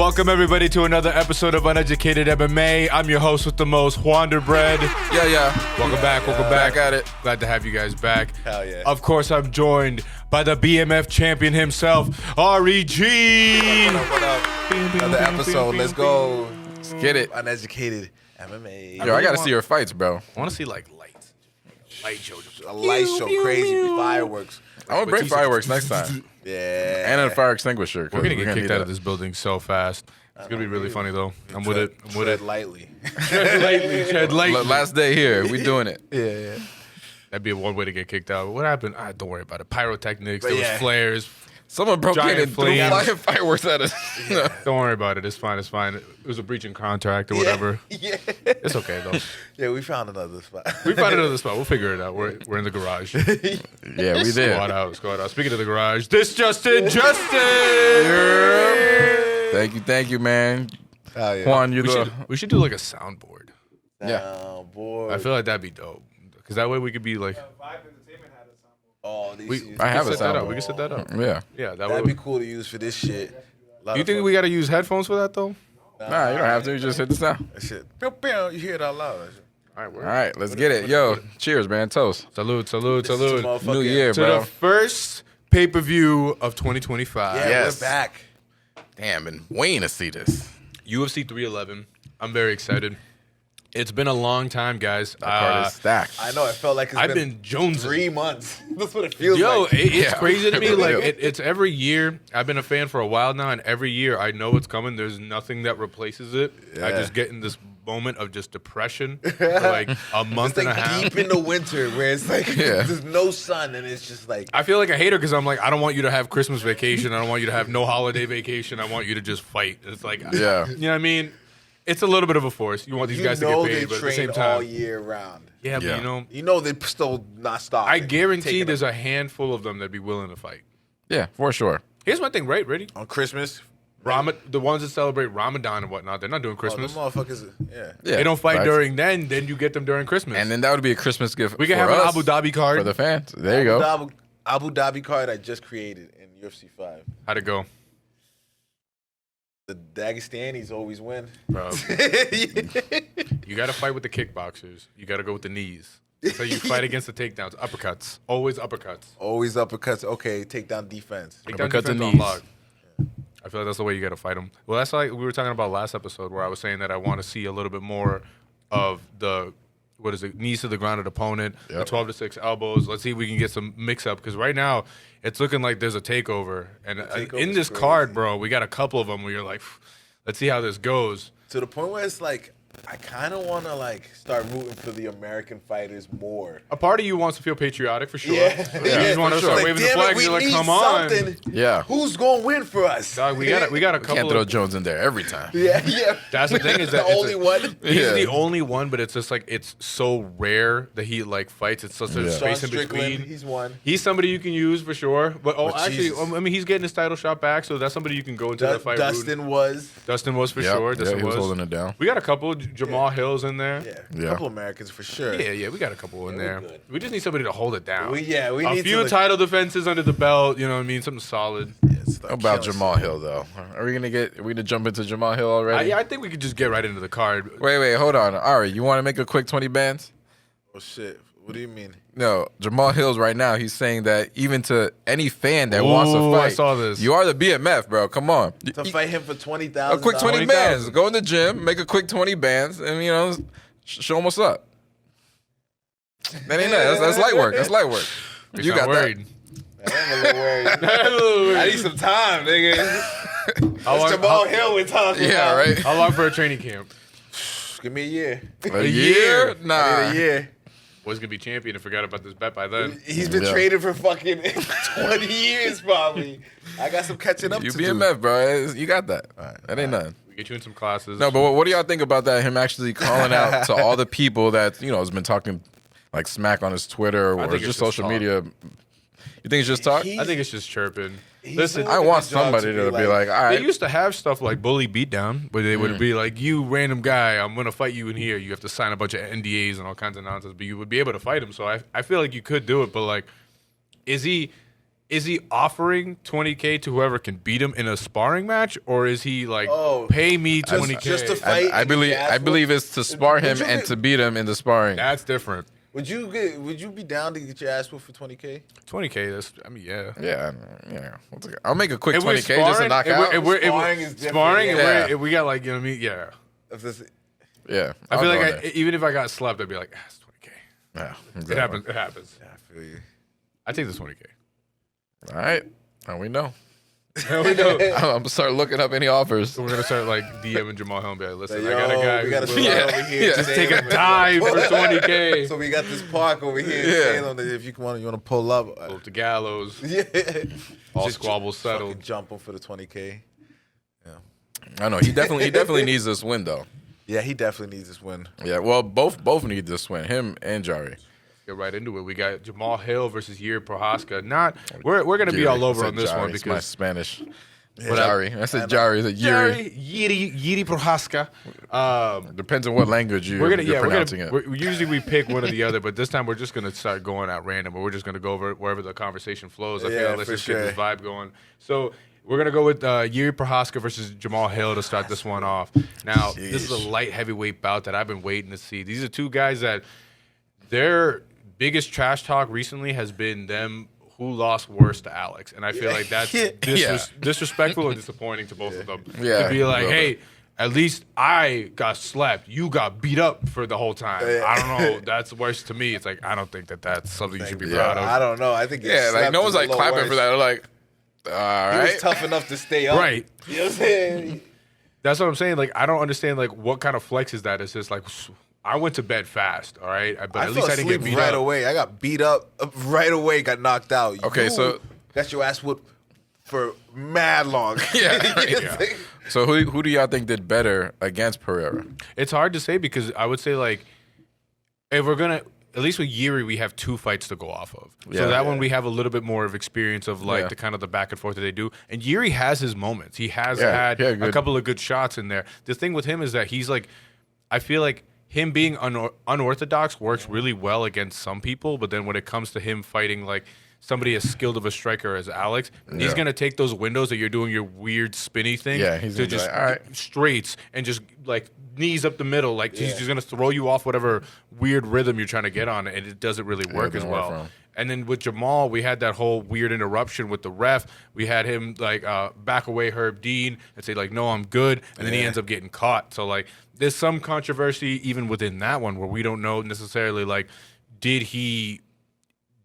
Welcome everybody to another episode of Uneducated MMA. I'm your host with the most, Wanderbread. Yeah. Welcome back. Back at it. Glad to have you guys back. Hell yeah. Of course, I'm joined by the BMF champion himself, REG. What up? Another episode. Let's go. Let's get it. Uneducated MMA. Yo, I gotta see your fights, bro. I want to see like lights. Light show. A light show, crazy fireworks. I'm gonna bring fireworks next time. Yeah. And a fire extinguisher. We're gonna get kicked out of this building so fast. It's gonna be really funny though. I'm with it. Tread lightly. Tread lightly. Last day here, we doing it. Yeah. That'd be one way to get kicked out. What happened? Don't worry about it. Pyrotechnics. There was flares. Someone broke Giant in and threw flames. flying fireworks at us. Don't worry about it. It's fine. It was a breach in contract or whatever. Yeah. It's okay though. Yeah, we found another spot. We found another spot. We'll figure it out. We're in the garage. Yeah, we did. Squad out. Speaking of the garage, this Justin. Thank you, man. Oh, yeah. Juan, We should do like a soundboard. Yeah. Oh, boy. I feel like that'd be dope because that way we could be like. Oh, I have a set that up. soundboard. We can set that up. Yeah. Yeah, That'd be cool to use for this shit. You think we got to use headphones for that though? Nah, you don't have to. You just hit the sound. That shit. Pew, pew, you hear it out loud. All All right, let's get it. Yo, cheers, man. Toast. Salute. New year, To bro. the first pay-per-view of 2025. Yeah, Yes. we're back. Damn, been waiting to see this. UFC 311. I'm very excited. It's been a long time, guys. That card is stacked. I know. It felt like I've been jonesing. 3 months. That's what it feels Yo, like. it's Yeah. crazy to me. Like Yeah. it's every year. I've been a fan for a while now, and every year I know it's coming. There's nothing that replaces it. I Yeah. just get in this moment of just depression for like a month It's and a like half. deep in the winter where it's like there's no sun and it's just like I feel like a hater because I'm like, I don't want you to have Christmas vacation. I don't want you to have no holiday vacation. I want you to just fight. It's like, Yeah. you know what I mean? It's a little bit of a force. You want these guys to get they paid, but at the train same all time, year round. yeah, Yeah. but You know they're still not stopping. I guarantee Taking there's a handful of them that'd be willing to fight. Yeah, for sure. Here's my thing, right? Ready? on Christmas. The ones that celebrate Ramadan and whatnot, they're not doing Oh, Christmas. them motherfuckers. Yeah. Yeah. They don't fight Facts. during then you get them during Christmas. And then that would be a Christmas gift. we can for have an us, Abu Dhabi card. for the fans. There you go. Abu Dhabi card I just created in UFC 5. How'd it go? The Dagestanis always win. Bro. You got to fight with the kickboxers. You got to go with the knees. So you fight against the takedowns. Uppercuts. Always uppercuts. Always uppercuts. Okay, take down defense. Takedown Uppercuts and defense on knees. lock. I feel like that's the way you got to fight them. Well, that's like we were talking about last episode where I was saying that I want to see a little bit more of the, knees to the grounded opponent, the Yep. 12-6 elbows. Let's see if we can get some mix-up because right now it's looking like there's a takeover. And takeover's in this crazy. card, bro, we got a couple of them where you're like, let's see how this goes. To the point where it's like, I kind of want to like start rooting for the American fighters more. A part of you wants to feel patriotic for sure. Yeah. You just want to for start sure. waving the damn it, flag. we You're like, need come on. something. Yeah. Who's going to win for us? Dog, we got a couple Can't throw of. Jones in there every time. Yeah. That's the thing is that the it's only one. He's Yeah. the only one, but it's just like it's so rare that he like fights. It's such a Yeah. space Sean in Strickland, between. he's one. He's somebody you can use for sure. But But actually, Jesus. I mean, he's getting his title shot back, so that's somebody you can go into the fight. Dustin was. Dustin was for Yep. sure. Yeah, Dustin he was holding it down. We got a couple. Jamal Hill's in there. Yeah. A couple Americans for sure. Yeah, we got a couple in Yeah, there. we're good. We just need somebody to hold it down. We a need few to like, title defenses under the belt. You know what I mean? Something solid. How about Jamal Hill, though? Are we gonna jump into Jamal Hill already? I think we could just get right into the card. Wait, hold on. Ari, you want to make a quick 20 bands? Oh shit! What do you mean? No, Jamal Hill's right now. He's saying that even to any fan that wants to Ooh, fight, I saw this. You are the BMF, bro. Come on, To fight him for $20,000. a quick 20 $20,000. bands. Go in the gym, make a quick 20 bands, and show him what's up. That ain't that. That's light work. That's light work. You You got worried. I'm a little worried. A little worried. I need some time, nigga. How long- Jamal Hill we're talking that. Yeah, about. right. How long for a training camp? Give me a year. A year? I need Nah. a year. Was gonna be champion and forgot about this bet by then. He's been Yeah. traded for fucking 20 years, probably. I got some catching up You to BMF, bro. You got that. right, That ain't nothing. We get you in some classes. No, but what do y'all think about that? Him actually calling out to all the people that has been talking like smack on his Twitter or think it's just just social talk. media. You think it's just talk? He- I think it's just chirping. He's Listen, doing I a want good job somebody to be like, all they right, used to have stuff like bully beatdown, where they would be like, "You random guy, I'm gonna fight you in here. You have to sign a bunch of NDAs and all kinds of nonsense." But you would be able to fight him, so I feel like you could do it. But like, is he is he offering $20K to whoever can beat him in a sparring match, or is he like, pay me $20K? Just to fight. I believe it's to spar him and to beat him in the sparring. That's different. Would you be down to get your ass whooped for $20K? $20K. That's, I mean, yeah. Yeah. I'll make a quick If we're $20K just to knock out. Sparring is different. Sparring, Yeah. if we got like, you know what I mean? Yeah. Yeah. I feel I'll like go there. even if I got slapped, I'd be like, it's $20K. Yeah, It exactly. happens. It happens. Yeah, I feel you. I take the $20K. All right. Now we know. We know. I'm gonna start looking up any offers. We're gonna start like DMing Jamal Hill and be like, listen, Yo, I got a guy. we got a who's- spot over here. Yeah. Just take a dive for $20K. So we got this park over here in Yeah. Salem that if you want to pull up. Go to gallows. Yeah. All Just squabbles settled. fucking jump him for the $20K. I know he definitely needs this win though. Yeah, he definitely needs this win. Yeah, well, both need this win. Him and Jari. Get right into it. We got Jamal Hill versus Yuri Prohaska. We're gonna be all over on this one It's my because Spanish. Yeah. Jari. I said Jari. Is it Yuri? Yuri Prohaska. Depends on what language you're pronouncing it. Usually we pick one or the other, but this time we're just gonna start going at random, or we're just gonna go over wherever the conversation flows. I feel Yeah, like let's for just get this sure. vibe going. So we're gonna go with Yuri Prohaska versus Jamal Hill to start this one off. Now this is a light heavyweight bout that I've been waiting to see. These are two guys that their biggest trash talk recently has been them who lost worse to Alex, and I feel like that's disrespectful and disappointing to both of them. Yeah, to be like, a little hey, at least I got slapped. You got beat up for the whole time. I don't know. That's worse to me. It's like, I don't think that that's something you should be proud of. I don't know. I think Yeah, like no one's like clapping for that. They're like, all He was right. tough enough to stay up. Right. You know what I'm saying? That's what I'm saying. Like, I don't understand, like, what kind of flex is that? It's just like, I went to bed fast, all right? But I at least fell I didn't get asleep beat right up. away. I got beat up right away, got knocked out. Okay, You so- got your ass whooped for mad long. Yeah, right. Yeah. So who do y'all think did better against Pereira? It's hard to say because I would say, like, if we're going to, at least with Yuri, we have 2 fights to go off of. Yeah. So that one we have a little bit more of experience of, like, Yeah. the kind of the back and forth that they do. And Yuri has his moments. He has Yeah, had yeah, a good. couple of good shots in there. The thing with him is that he's, like, I feel like him being unorthodox works really well against some people, but then when it comes to him fighting, like, somebody as skilled of a striker as Alex, he's Yeah. going to take those windows that you're doing your weird spinny thing Yeah, he's to gonna be just like, all right. straights and just, like, knees up the middle. Like, he's just going to throw you off whatever weird rhythm you're trying to get on, and it doesn't really work as doesn't work for well. him. And then with Jamal, we had that whole weird interruption with the ref. We had him, like, back away Herb Dean and say, like, no, I'm good. And then he ends up getting caught. So, like, there's some controversy even within that one where we don't know necessarily, like, did he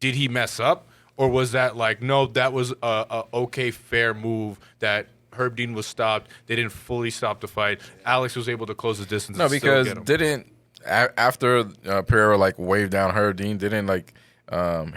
mess up? Or was that like, no, that was a okay, fair move that Herb Dean was stopped. They didn't fully stop the fight. Alex was able to close the distance. No, and because still get him. after Pereira like waved down Herb Dean, didn't like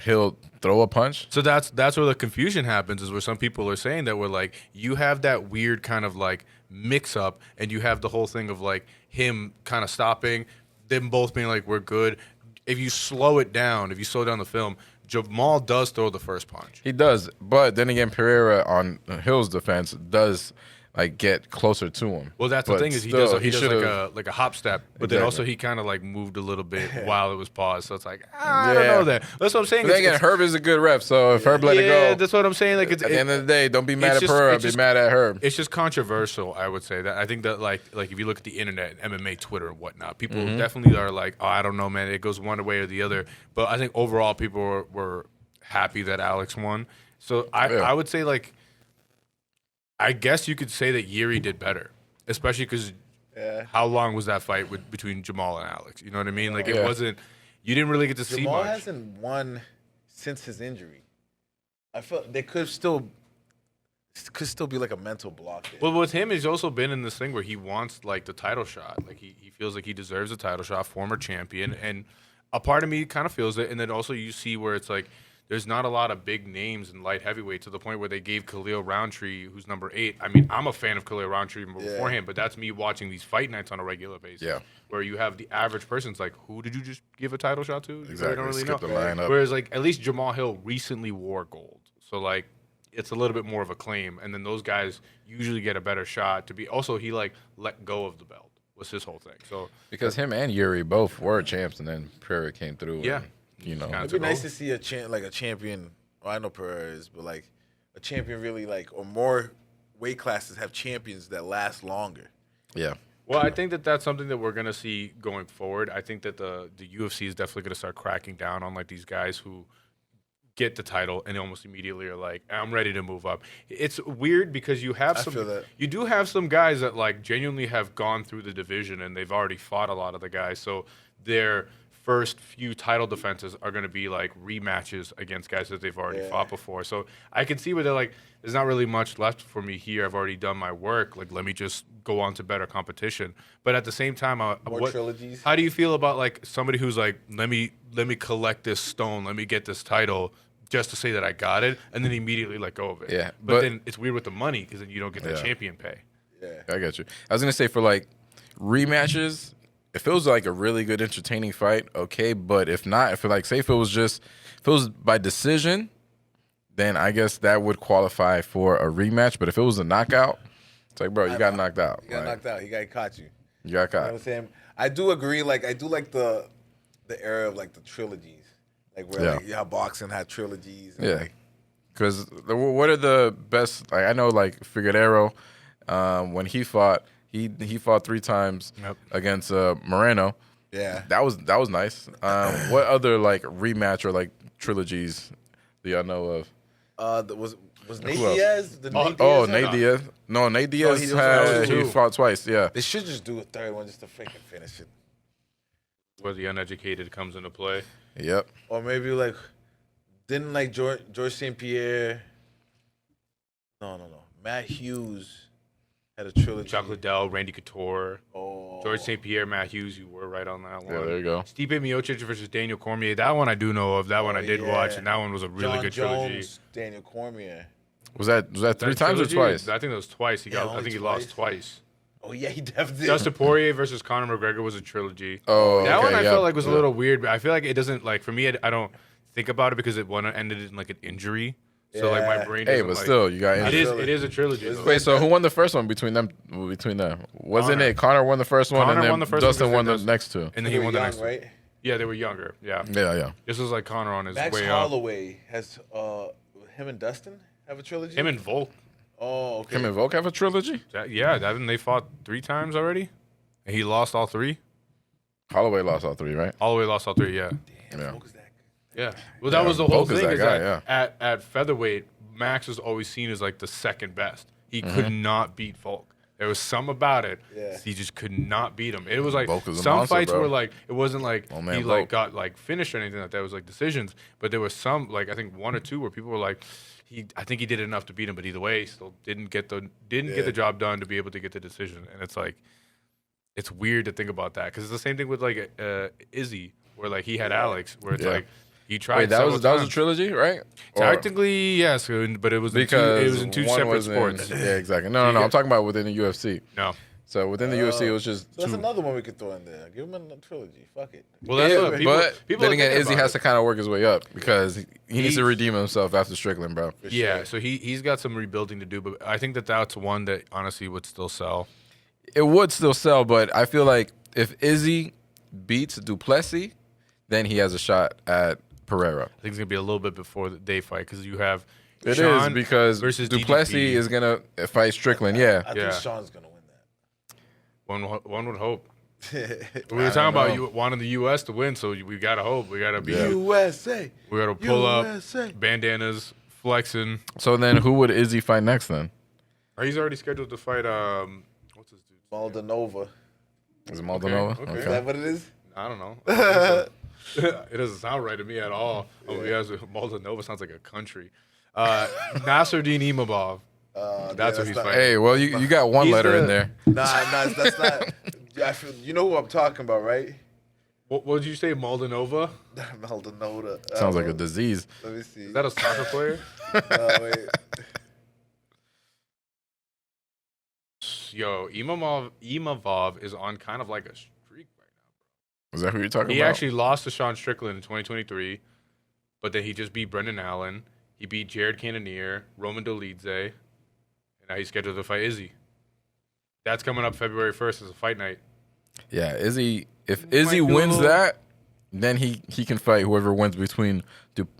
Hill throw a punch? So that's where the confusion happens, is where some people are saying that we're like, you have that weird kind of like mix up, and you have the whole thing of like him kind of stopping, them both being like, we're good. If you slow it down, if you slow down the film, Jamal does throw the first punch. He does, but then again, Pereira on Hill's defense does like get closer to him. Well, that's But the thing is he still, does should've- like a hop step, but then Exactly. also he kind of like moved a little bit while it was paused. So it's like, I don't know that. That's what I'm saying. But then again, Herb is a good ref, so if Herb let it yeah, go, that's what I'm saying. Like it's at the end of the day, don't be mad at just- Pereira, it's be just- mad at Herb. It's just controversial, I would say. That I think that like if you look at the internet, MMA, Twitter, and whatnot, people Mm-hmm. definitely are like, oh, I don't know, man. It goes one way or the other. But I think overall, people were happy that Alex won. So I would say, like, I guess you could say that Yuri did better, especially because how long was that fight between Jamal and Alex? You know what I mean? Like it Yeah. wasn't. You didn't really get to see Jamal much. hasn't won since his injury. I felt there could still be like a mental block there. Well, with him, he's also been in this thing where he wants like the title shot. Like he feels like he deserves a title shot, former champion, and a part of me kind of feels it. And then also you see where it's like there's not a lot of big names in light heavyweight to the point where they gave Khalil Roundtree, who's number 8. I mean, I'm a fan of Khalil Roundtree beforehand, but that's me watching these fight nights on a regular basis. Yeah. Where you have the average person's like, who did you just give a title shot to? You Exactly. don't really Skip know. the lineup. Whereas like at least Jamal Hill recently wore gold, so like it's a little bit more of a claim. And then those guys usually get a better shot to be. Also, he like let go of the belt was his whole thing. So Because him and Yuri both were champs, and then Pereira came through. Yeah. and, you know. Kinda It'd be took nice over. to see a champion Well, I know Pereira is, but like a champion really like, or more weight classes have champions that last longer. Yeah. Well, I think that that's something that we're gonna see going forward. I think that the UFC is definitely gonna start cracking down on like these guys who get the title and almost immediately are like, I'm ready to move up. It's weird because you have I some, feel that. you do have some guys that like genuinely have gone through the division and they've already fought a lot of the guys. So their first few title defenses are going to be like rematches against guys that they've already fought before. So I can see where they're like, there's not really much left for me here. I've already done my work. Like, let me just go on to better competition. But at the same time, More trilogies. how do you feel about like somebody who's like, let me collect this stone, let me get this title just to say that I got it, and then immediately let go of it. Yeah, but but then it's weird with the money because then you don't get the champion pay. Yeah. I got you. I was gonna say for like rematches, if it was like a really good, entertaining fight, okay. But if not, if it like say if it was by decision, then I guess that would qualify for a rematch. But if it was a knockout, it's like, bro, you got knocked out. He got Like, knocked out. He got caught you. You got You know what caught. I'm saying? I do agree. Like I do like the era of like the trilogies, like where like how boxing had trilogies. And Yeah. Like, Because what are the best? Like I know, like Figueroa, when he fought 3 times against Moreno. yeah. That was nice. What other like rematch or like trilogies do y'all know of? Was Nate Who else? Diaz? The Nate Oh, Diaz Nate had- Diaz. No, Nate Diaz he had he two. fought twice. Yeah. They should just do a third one just to freaking finish it, Where the uneducated comes into play. Yep. or maybe like didn't like George St. Pierre. No. Matt Hughes had a trilogy. Chuck Liddell, Randy Couture, Oh, George St. Pierre, Matt Hughes. You were right on that one. Yeah, there you go. Stipe Miocic versus Daniel Cormier. That one I do know of. That one I did yeah. watch, and that one was a really John good trilogy. Jones, Daniel Cormier. Was that 3 That times or trilogy? twice? I think that was twice. I only think he twice? lost twice. Oh yeah, he definitely did. Dustin Poirier versus Conor McGregor was a trilogy. Oh, That okay, one I yeah. felt like was a Yeah. little weird, but I feel like it doesn't like for me. I don't think about it because it one ended in like an injury. So like my Yeah. brain. Hey, doesn't, but like, still, you got it injured. is a trilogy. though. Wait, so who won the first one between them? Wasn't Connor. it Connor won the first one, Connor and then won the first Dustin one won the because next two? and then They he were won the young, next one. right? Yeah, they were younger. Yeah. Yeah. This was like Connor on his Max way up. Holloway has him and Dustin have a trilogy. Him and Volk. Oh, okay. Him and Volk have a trilogy. Haven't they fought 3 times already? And he lost all 3. Holloway lost all 3, right? All the way lost all 3. Yeah. Damn, Yeah. Volk is that good. Yeah. Well, that Yeah, was the whole Volk is thing. that Is guy, that at featherweight, Max was always seen as like the second best. He could not beat Volk. There was some about it. Yeah. He just could not beat him. It was like Volk is a some monster, fights bro. were like it wasn't like Oh, man, he like Volk. got like finished or anything like that. It was like decisions. But there was some like I think 1 or 2 where people were like, I think he did enough to beat him, but either way, he still didn't get the job done to be able to get the decision. And it's like it's weird to think about that because it's the same thing with like Izzy, where like he had Alex, where it's Yeah. like he tried. Wait, that several was a times. trilogy, right? Or- Technically, yes, but it was because it was in 2 one separate was in- sports. yeah, exactly. No, I'm talking about within the UFC. No, So within the UFC, it was just So that's 2. another one we could throw in there. Give him a trilogy. Fuck it. well, that's Yeah, what people. but people then are again, thinking Izzy about has it. to kind of work his way up because he needs to He's- redeem himself after Strickland, bro. Yeah, sure. so he's got some rebuilding to do, but I think that's one that honestly would still sell. It would still sell, but I feel like if Izzy beats Duplessis, then he has a shot at Pereira. I think it's gonna be a little bit before they fight because you have It is Sean because versus Duplessis DDP. is gonna fight Strickland. Yeah, I Yeah. think Sean's gonna win One would hope. that. We were talking about know. you wanting the U.S. to win, so we gotta hope. We gotta be. USA. We gotta pull USA. up bandanas, flexing. So then, who would Izzy fight next then? He's already scheduled to fight. What's his dude? Moldova. Is it Maldonado? okay. Is that what it is? I don't know. I don't think so. It doesn't sound right to me at all. Oh, yeah, Moldova sounds like a country. Nasruddin Imavov. That's what he's not- fighting. Hey, well, you got one He's letter the- in there. Nah, that's not. You know who I'm talking about, right? What did you say, Moldova? Maldonado. Sounds like a disease. Let me see. Is that a soccer player? Wait. Yo, Imavov is on kind of like a streak right now. Is that who you're talking He about? actually lost to Sean Strickland in 2023, but then he just beat Brendan Allen. He beat Jared Cannonier, Roman Dolidze, and now he's scheduled to fight Izzy. That's coming up February 1st as a fight night. Yeah, Izzy. If Might Izzy be a wins little- that, then he can fight whoever wins between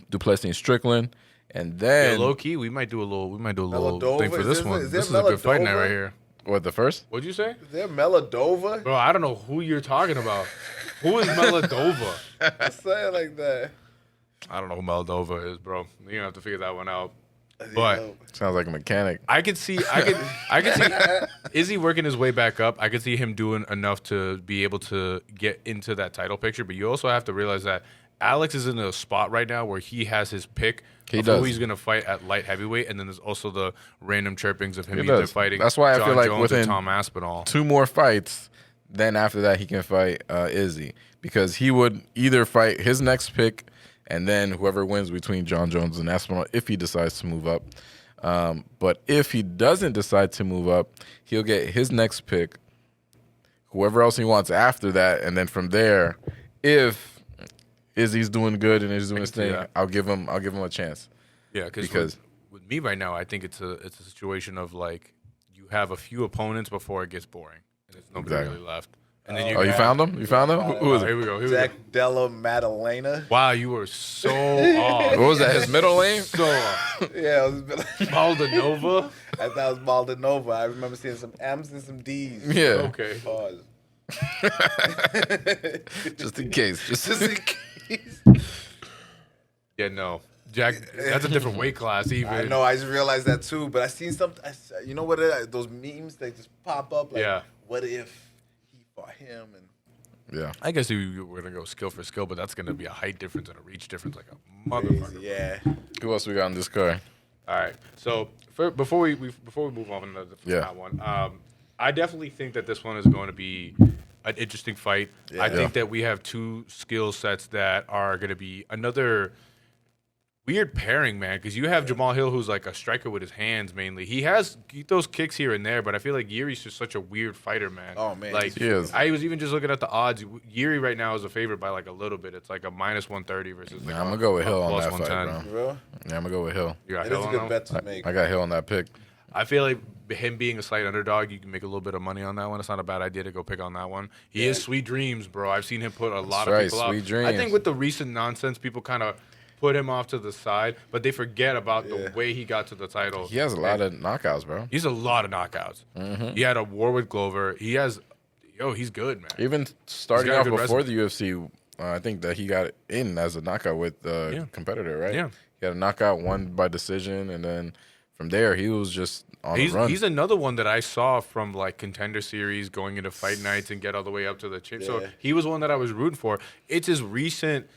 Duplessis and Strickland, And then low key, we might do a little Meladova? thing for Is this there- one. is there This is a good fight night Meladova? right here. what, the first? What'd you say? Is there Meladova? Bro, I don't know who you're talking about. Who is Meladova? I say it like that. I don't know who Meladova is, bro. You're gonna have to figure that one out. But Sounds like a mechanic. I could see is he working his way back up? I could see him doing enough to be able to get into that title picture, but you also have to realize that Alex is in a spot right now where he has his pick of who he's going to fight at light heavyweight, and then there's also the random chirpings of him either fighting That's why I John feel like Jones or within Tom Aspinall. 2 more fights, then after that he can fight Izzy, because he would either fight his next pick and then whoever wins between John Jones and Aspinall if he decides to move up. But if he doesn't decide to move up, he'll get his next pick, whoever else he wants after that, and then from there, if Izzy's doing good and he's doing his thing, I'll give him a chance. Yeah, because with me right now, I think it's a situation of like you have a few opponents before it gets boring, and there's nobody really left. And then You found him? You found him? Who is it? Here we go. Zach Della Maddalena. Wow, you were so off. What was that? His middle name? So off. Yeah, it was Maldonova? I thought it was Maldonova. I remember seeing some M's and some D's. Yeah. Okay. Pause. Just in case. Just in case. Yeah, no. Jack, that's a different weight class even. I know, I just realized that too, but I seen something, you know what it is? Those memes, they just pop up like, what if he fought him? And yeah. I guess we're going to go skill for skill, but that's going to be a height difference and a reach difference like a motherfucker. crazy, yeah. Who else we got on this card? All right. So before we move on from that one, I definitely think that this one is going to be an interesting fight. I think that we have 2 skill sets that are going to be another weird pairing, man, because you have Jamal Hill, who's like a striker with his hands mainly. He throws kicks here and there, but I feel like Yuri's just such a weird fighter, man. Oh, man. Like, He is. I was even just looking at the odds. Yuri right now is a favorite by like a little bit. It's like a minus 130 versus like I'm going to go with Hill on plus that fight, 110. bro. Real? Yeah, I'm going to go with Hill. You got It Hill is a on good him? bet to make. I got Hill on that pick. I feel like him being a slight underdog, you can make a little bit of money on that one. It's not a bad idea to go pick on that one. He is Sweet Dreams, bro. I've seen him put a lot of people Sweet out. Dreams. I think with the recent nonsense, people kind of put him off to the side, but they forget about the way he got to the title. He has a lot of knockouts, bro. He's a lot of knockouts. He had a war with Glover. He's good, man. Even starting got a off good before the UFC, I think that he got in as a knockout with a competitor, right? Yeah. He had a knockout, won by decision, and then from there, he was just on the run. He's another one that I saw from like Contender Series going into fight nights and get all the way up to the chip. So he was one that I was rooting for. It's his recent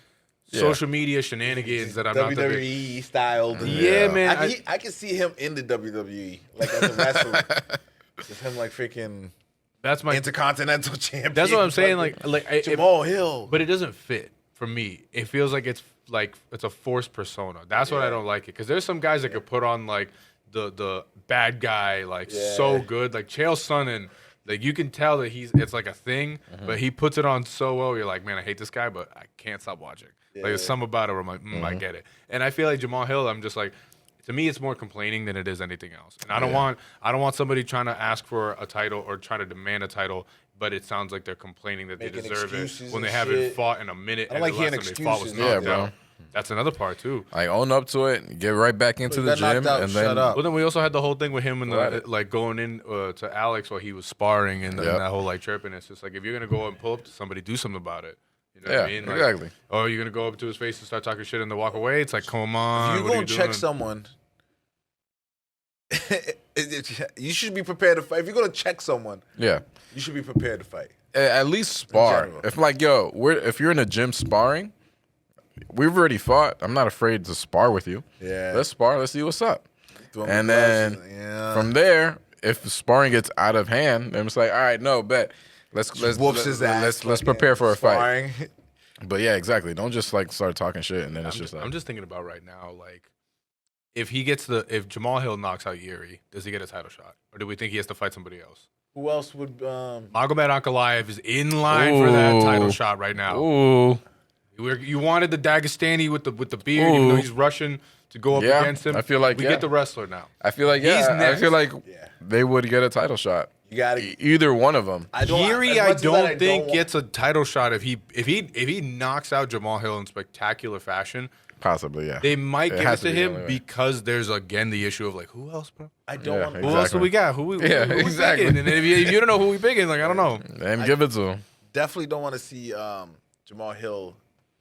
social media shenanigans that I'm not the big. WWE styled. Yeah, man. I can see him in the WWE, like as a wrestler. Just him like freaking That's my Intercontinental Champion. That's what I'm saying. Like Jamal Hill. but it doesn't fit for me. It feels like it's a forced persona. That's what I don't like it. Because there's some guys that could put on like the bad guy so good, like Chael Sonnen. Like you can tell that it's like a thing, but he puts it on so well. You're like, man, I hate this guy, but I can't stop watching. Like there's some about it where I'm like, I get it. And I feel like Jamal Hill, I'm just like, to me, it's more complaining than it is anything else. And I don't want somebody trying to ask for a title or try to demand a title, but it sounds like they're complaining that Making they deserve it excuses when they and haven't shit. fought in a minute. I And don't the like last hearing time they fought was excuses. knocked Yeah, bro. out. That's another part too. Like own up to it, get right back into the got knocked gym, out, and shut then up. Well, then we also had the whole thing with him and Right. like going in to Alex while he was sparring and that whole like chirping. It's just like if you're gonna go and pull up to somebody, do something about it. You know what I mean? Like, exactly. oh, you're gonna go up to his face and start talking shit and then walk away. It's like, come on. If what you're are gonna you check doing? someone, you should be prepared to fight. If you're gonna check someone, Yeah. you should be prepared to fight. At least spar. general. If like, yo, if you're in a gym sparring, we've already fought. I'm not afraid to spar with you. Yeah. Let's spar. Let's see what's up. Throwing And gloves, then from there, if sparring gets out of hand, then it's like, all right, no, bet. Let's whoops his ass. let's prepare for a fight. Sparring. But yeah, exactly. Don't just like start talking shit and then it's just like I'm just thinking about right now, like if Jamal Hill knocks out Yuri, does he get a title shot, or do we think he has to fight somebody else? Who else would? Magomed Ankalaev is in line for that title shot right now. ooh. You wanted the Dagestani with the beard, even though he's Russian, to go up Yeah, against him. I feel like, we yeah. get the wrestler now. I feel like He's I next. feel like Yeah. they would get a title shot. You gotta. Either one of them. Yuri, as I much as don't that, think want- gets a title shot if he knocks out Jamal Hill in spectacular fashion. Possibly, yeah. They might give it has to to be the only him way. because there's again the issue of like who else, bro? I don't want. Who else do we got? Who we exactly. picking? And if you don't know who we picking, like I don't know. And give it to him. Definitely don't want to see Jamal Hill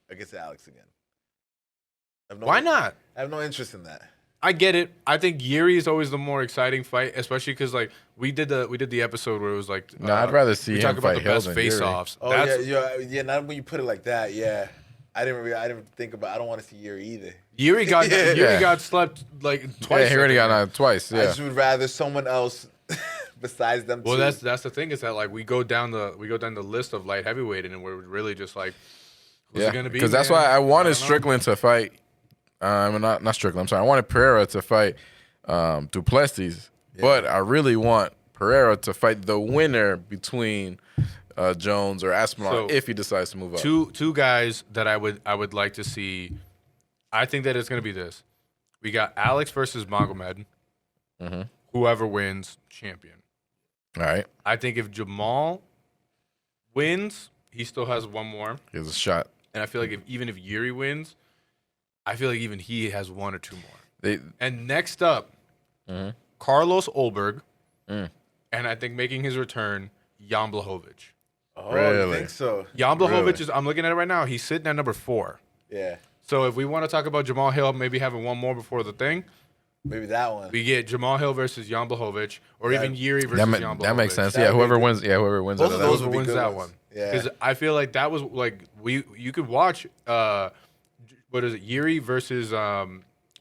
against Alex again. Why not? I have no interest in that. I get it. I think Yuri is always the more exciting fight, especially because like we did the episode where it was like No, I'd rather see we him talk about fight the Hill best than face-offs. Oh yeah. Not when you put it like that. Yeah, I didn't think about. I don't want to see Yuri either. Yuri got Yeah. got slept like twice. Yeah, he already got knocked twice. I Yeah. just would rather someone else besides them. Well, two. that's the thing is that like we go down the list of light heavyweight and we're really just like who's it gonna be? Because that's man? why I wanted don't know. Strickland to fight. Not Strickland. I'm sorry. I wanted Pereira to fight Duplessis, but I really want Pereira to fight the winner between Jones or Aspinall So, if he decides to move up. Two guys that I would like to see. I think that it's gonna be this. We got Alex versus Magomed. Mm-hmm. Whoever wins, champion. All right, I think if Jamal wins, he still has one more. here's a shot. And I feel like even if Yuri wins, I feel like even he has one or two more. They And next up, Mhm. Carlos Olberg, Mm. and I think making his return, Jan Blachowicz. Oh, Really? you think so? Jan Blachowicz Really? is, I'm looking at it right now, he's sitting at number 4. Yeah, So if we want to talk about Jamal Hill maybe having one more before the thing, maybe that one. we get Jamal Hill versus Jan Blachowicz, or Yeah. even Yuri versus that, Jan Blachowicz. that makes sense. That Yeah, would be whoever good. wins. Yeah, whoever wins. Both out of that. those Whoever would be wins good that ones. one. Yeah. Because I feel like that was like you could watch what is it, Yuri versus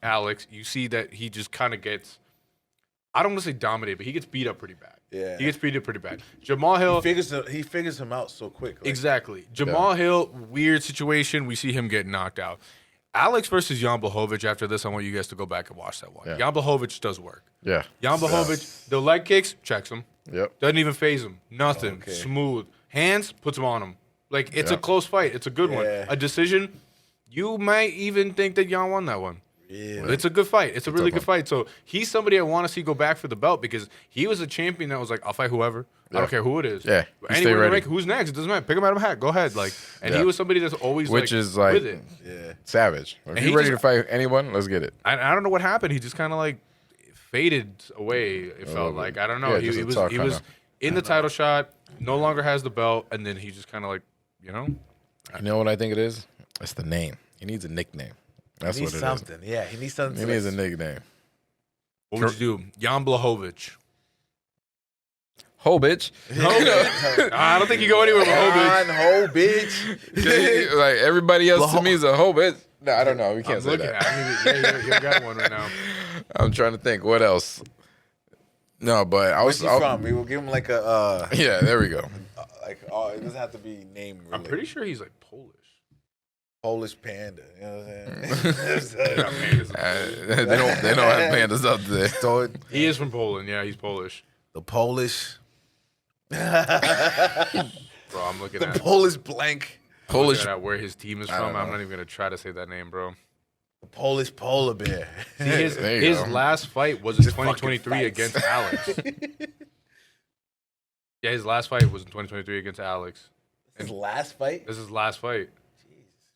Alex. You see that he just kind of gets, I don't want to say dominated, but he gets beat up pretty bad. Yeah. He gets beat up pretty bad. Jamal Hill, He figures him out so quick. Like, exactly. Jamal Hill, weird situation. We see him get knocked out. Alex versus Jan Blachowicz. After this, I want you guys to go back and watch that one. Yeah. Jan Blachowicz does work. Yeah. Jan Blachowicz, the leg kicks, checks him. Yep. Doesn't even phase him. Nothing. Okay. Smooth. Hands, puts him on him. Like, it's a Yeah. close fight. It's a good one. Yeah. A decision, you might even think that Jan won that one. Yeah. It's a good fight. It's a really tough good fight. So he's somebody I want to see go back for the belt because he was a champion that was like, I'll fight whoever. I Yeah. don't care who it is. Yeah. You stay Anyone in the ready. rank, who's next? It doesn't matter. Pick him out of a hat. Go ahead. Like, and Yeah. he was somebody that's always Which like, is like with it. Yeah. savage. If he you're ready just- to fight anyone, let's get it. I don't know what happened. He just kind of like faded away. It little felt bit. like I don't know. Yeah, he just a was talk he was kinda. in the title shot. No longer has the belt, and then he just kind of like You know what I think it is? It's the name. He needs a nickname. That's He what needs it is. something. Yeah, he needs something. He needs a nickname. What would you do? Jan Blachowicz. Ho, bitch. I don't think you go anywhere with Blachowicz. On, ho, bitch. Like everybody else to me is a ho, bitch. No, I don't know. We can't I'm say looking that. at it. You got one right now. I'm trying to think. What else? No, but I Where's was. he from? We will give him like a Yeah, there we go. it doesn't have to be name. Really. I'm pretty sure he's like Polish. Polish panda. You know what I'm saying? Got pandas. They don't have pandas up there. So He is from Poland. Yeah, he's Polish. the Polish, Bro, I'm looking the at Polish blank, Polish. where his team is I don't from. I'm know. not even gonna try to say that name, bro. the Polish polar bear. See, his There you go. last fight was in Just fucking 2023 fights. against Alex. Yeah, his last fight was in 2023 against Alex. His last fight. This is his last fight.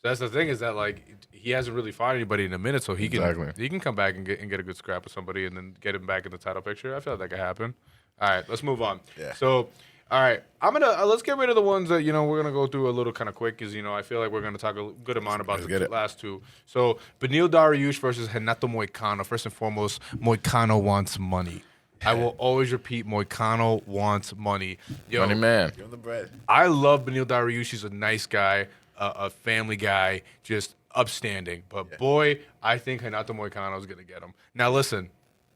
So that's the thing is that like he hasn't really fought anybody in a minute, so he can Exactly. he can come back and get a good scrap with somebody and then get him back in the title picture. I feel like that could happen. All right, let's move on. Yeah. So, all right, I'm gonna let's get rid of the ones that we're gonna go through a little kind of quick because I feel like we're gonna talk a good amount about Let's get the it. last two. So Beneil Dariush versus Renato Moicano. First and foremost, Moicano wants money. I will always repeat, Moicano wants money. Yo, Money man. Give him the bread. I love Beneil Dariush. He's a nice guy, a family guy, just upstanding. But boy, I think Renato Moicano is gonna get him. Now listen,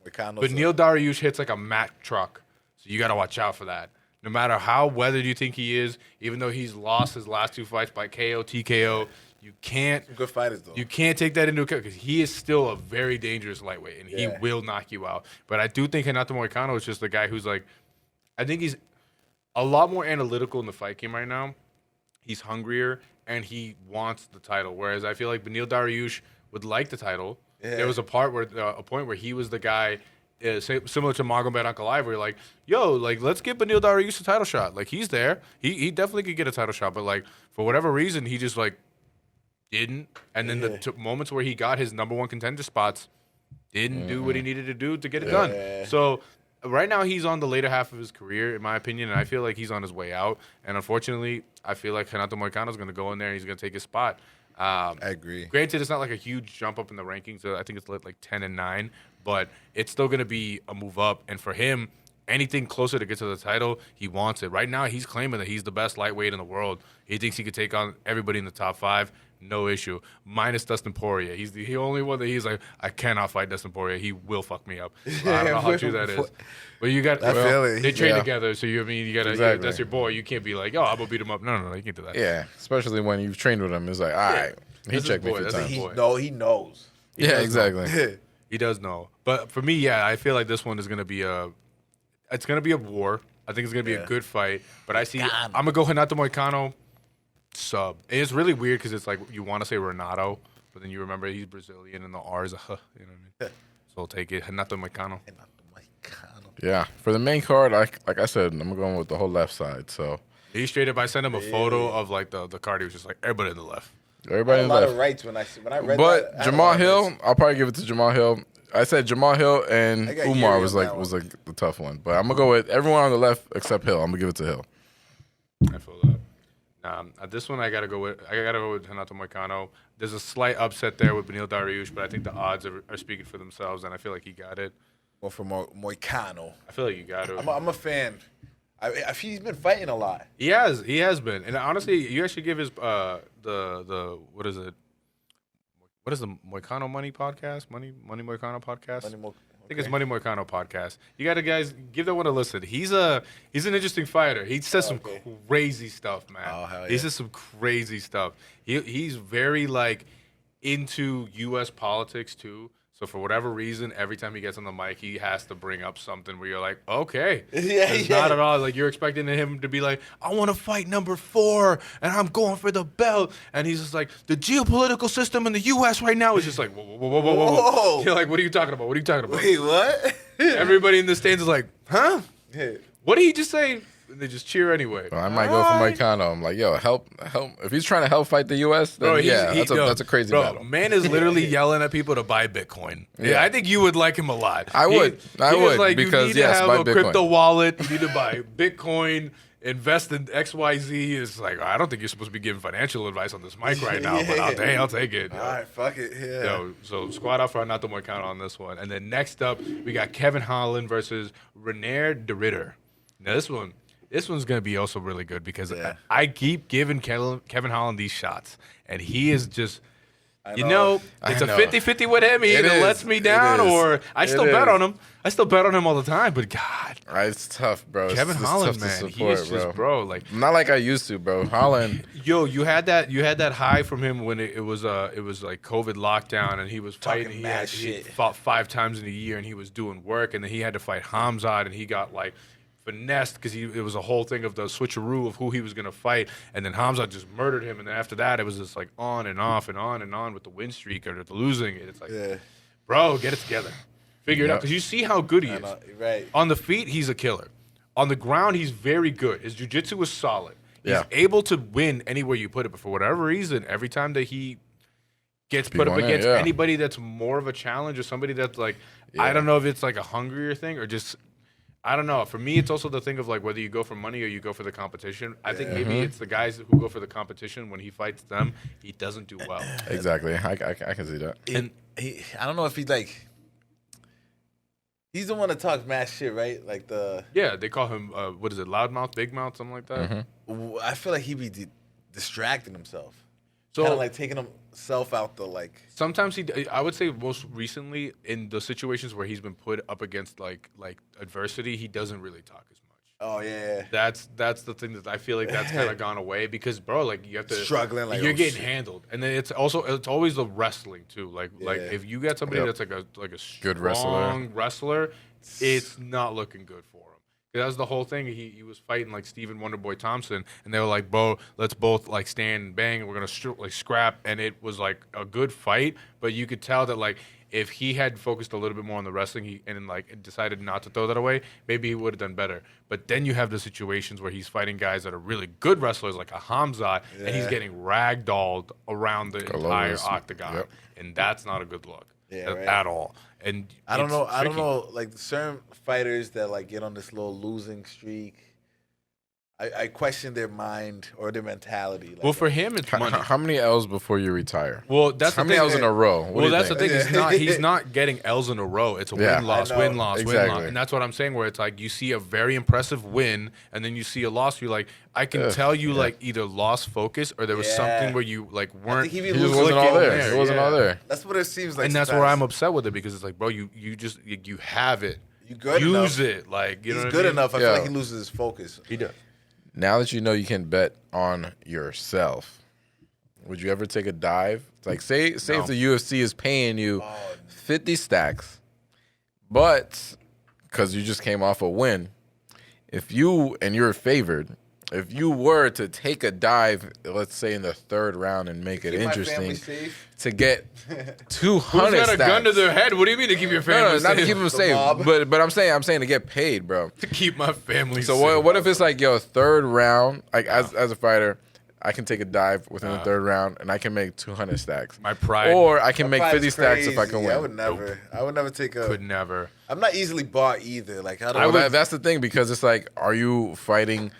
Beneil Dariush hits like a Mack truck, so you gotta watch out for that. No matter how weathered you think he is, even though he's lost his last two fights by KO, TKO, you can't Good fighters though. you can't take that into account because he is still a very dangerous lightweight and he Yeah. will knock you out. But I do think Renato Moicano is just the guy who's like, I think he's a lot more analytical in the fight game right now. He's hungrier and he wants the title. Whereas I feel like Beneil Dariush would like the title. Yeah. There was a point where he was the guy, similar to Magomed Ankalaev, where you're like, yo, like let's give Beneil Dariush a title shot. Like he's there. He definitely could get a title shot, but like for whatever reason, he just like didn't. And then the moments where he got his number one contender spots, didn't do what he needed to do to get it done. So right now he's on the later half of his career, in my opinion, and I feel like he's on his way out. And unfortunately, I feel like Renato Moicano's going to go in there and he's going to take his spot. I agree. Granted, it's not like a huge jump up in the rankings. So I think it's like 10 and 9, but it's still going to be a move up. And for him, anything closer to get to the title, he wants it. Right now, he's claiming that he's the best lightweight in the world. He thinks he could take on everybody in the top 5, no issue. Minus Dustin Poirier. He's the only one that he's like, I cannot fight Dustin Poirier. He will fuck me up. I don't know how true that is. But you got, they train together, so you got to. That's your boy. You can't be like, oh, I'm gonna beat him up. No, you can't do that. Yeah, especially when you've trained with him. It's like, all right, he checked me a few times. He knows. Exactly. He does know. But for me, yeah, I feel like this one is gonna be it's gonna be a war. I think it's gonna be a good fight. But I'm gonna go Renato Moicano sub. And it's really weird because it's like you want to say Renato, but then you remember he's Brazilian and the R is a huh. You know what I mean? So I'll take it. Renato Moicano. Yeah, for the main card, like I said, I'm going with the whole left side. So he straight up. I sent him a photo of like the card. He was just like everybody in the left. Everybody in the left. A lot of rights when I read but that. Jamal Hill, I'll probably give it to Jamal Hill. I said Jamal Hill and Umar was like the tough one, but I'm gonna go with everyone on the left except Hill. I'm gonna give it to Hill. I feel that. This one I gotta go with Renato Moicano. There's a slight upset there with Beneil Dariush, but I think the odds are speaking for themselves, and I feel like he got it. Well, for Moicano, I feel like you got it. I'm a fan. He's been fighting a lot. He has been, and honestly, you actually give his the what is it? What is the Moicano Money podcast? Money Moicano podcast. I think it's Money Moicano podcast. You got to guys give that one a listen. He's an interesting fighter. He says some crazy stuff, man. Oh, hell yeah. He says some crazy stuff. He's very like into U.S. politics too. So for whatever reason, every time he gets on the mic, he has to bring up something where you're like, okay. It's not at all like you're expecting him to be like, I want to fight number 4, and I'm going for the belt. And he's just like, the geopolitical system in the U.S. right now is just like, whoa. You're like, what are you talking about? Wait, what? Everybody in the stands is like, huh? What did he just say? And they just cheer anyway. Well, I might go for Moicano. I'm like, yo, help. If he's trying to help fight the U.S., then that's a crazy battle. Man is literally yelling at people to buy Bitcoin. Yeah, I think you would like him a lot. I would. Like, because, you need to have buy a Bitcoin. crypto wallet. You need to buy Bitcoin, invest in XYZ. It's like, I don't think you're supposed to be giving financial advice on this mic right now, but I'll take it. All right, fuck it. Yeah. So squad out for Renato Moicano on this one. And then next up, we got Kevin Holland versus Reinier de Ridder. Now, this one's going to be also really good because I keep giving Kevin Holland these shots, and he is just, it's a 50-50 with him. He either lets me down or I still bet on him. I still bet on him all the time, but God. It's tough, bro. Kevin Holland, man. He is just, bro. Like, not like I used to, bro. Holland. Yo, you had that high from him when it was like COVID lockdown, and he was fighting. He fought 5 times in a year, and he was doing work, and then he had to fight Hamzat, and he got like finessed because it was a whole thing of the switcheroo of who he was going to fight, and then Hamzat just murdered him, and then after that it was just like on and off and on and on with the win streak or the losing. It's like, bro, get it together, figure it out, because you see how good he is. Right. On the feet, he's a killer. On the ground, he's very good. His jiu-jitsu is solid. He's able to win anywhere you put it, but for whatever reason, every time that he gets put up against anybody that's more of a challenge or somebody that's like, I don't know if it's like a hungrier thing or just, I don't know. For me, it's also the thing of like whether you go for money or you go for the competition. I think maybe it's the guys who go for the competition. When he fights them, he doesn't do well. Exactly. I can see that. And I don't know if he's like, he's the one that talks mad shit, right? Like they call him what is it, loudmouth, big mouth, something like that. I feel like he be distracting himself. So kind of like taking himself out the like. Sometimes I would say most recently in the situations where he's been put up against like adversity, he doesn't really talk as much. Oh yeah. That's the thing that I feel like that's kind of gone away because bro, like you have to struggling, like you're getting handled, and then it's always the wrestling too. Like if you get somebody that's like a good wrestler, it's not looking good for him. That was the whole thing. He was fighting like Stephen Wonderboy Thompson, and they were like, "Bro, let's both like stand and bang, and we're gonna scrap." And it was like a good fight, but you could tell that like if he had focused a little bit more on the wrestling and like decided not to throw that away, maybe he would have done better. But then you have the situations where he's fighting guys that are really good wrestlers, like a Hamzat, and he's getting ragdolled around the entire octagon, and that's not a good look at all. And I don't know. Like certain fighters that like get on this little losing streak. I question their mind or their mentality. Like, well, for him, it's money. How many L's before you retire? Well, that's how the many thing. L's in a row? Well, that's the thing. He's not getting L's in a row. It's a win-loss, win-loss, win-loss. And that's what I'm saying, where it's like you see a very impressive win, and then you see a loss. You're like, I can tell you like either lost focus or there was something where you like weren't. He just wasn't all there. He wasn't all there. That's what it seems like. And that's where I'm upset with it, because it's like, bro, you just you have it. You good use enough. it. Like you know he's what good I mean? enough. I feel like he loses his focus. He does. Now that you know you can bet on yourself, would you ever take a dive? Like say if the UFC is paying you 50 stacks, but because you just came off a win, if you're favored, if you were to take a dive, let's say in the third round and make it interesting, to get 200 Who's got a gun stacks. to their head? What do you mean to keep your family safe? Not to keep them safe, but I'm saying to get paid, bro. To keep my family safe. So what if it's like, yo, third round, like as a fighter, I can take a dive within the third round and I can make 200 stacks. My pride. Or I can make 50 stacks if I can win. I would never. I would never take a. Could never. I'm not easily bought either. Like I don't. That's the thing, because it's like, are you fighting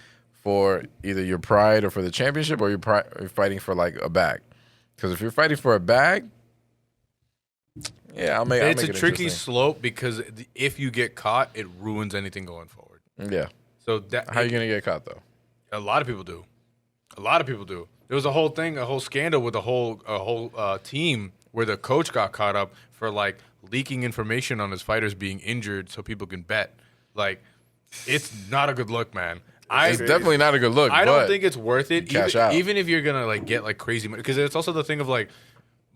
for either your pride or for the championship, or you're fighting for like a bag? Because if you're fighting for a bag, I'll make it's it a tricky interesting. slope, because if you get caught, it ruins anything going forward. Yeah. So how are you gonna get caught though? A lot of people do. There was a whole thing, a whole scandal with a whole team where the coach got caught up for like leaking information on his fighters being injured so people can bet. Like, it's not a good look, man. It's definitely not a good look. I don't think it's worth it. Cash out. Even if you're gonna like get like crazy money, because it's also the thing of like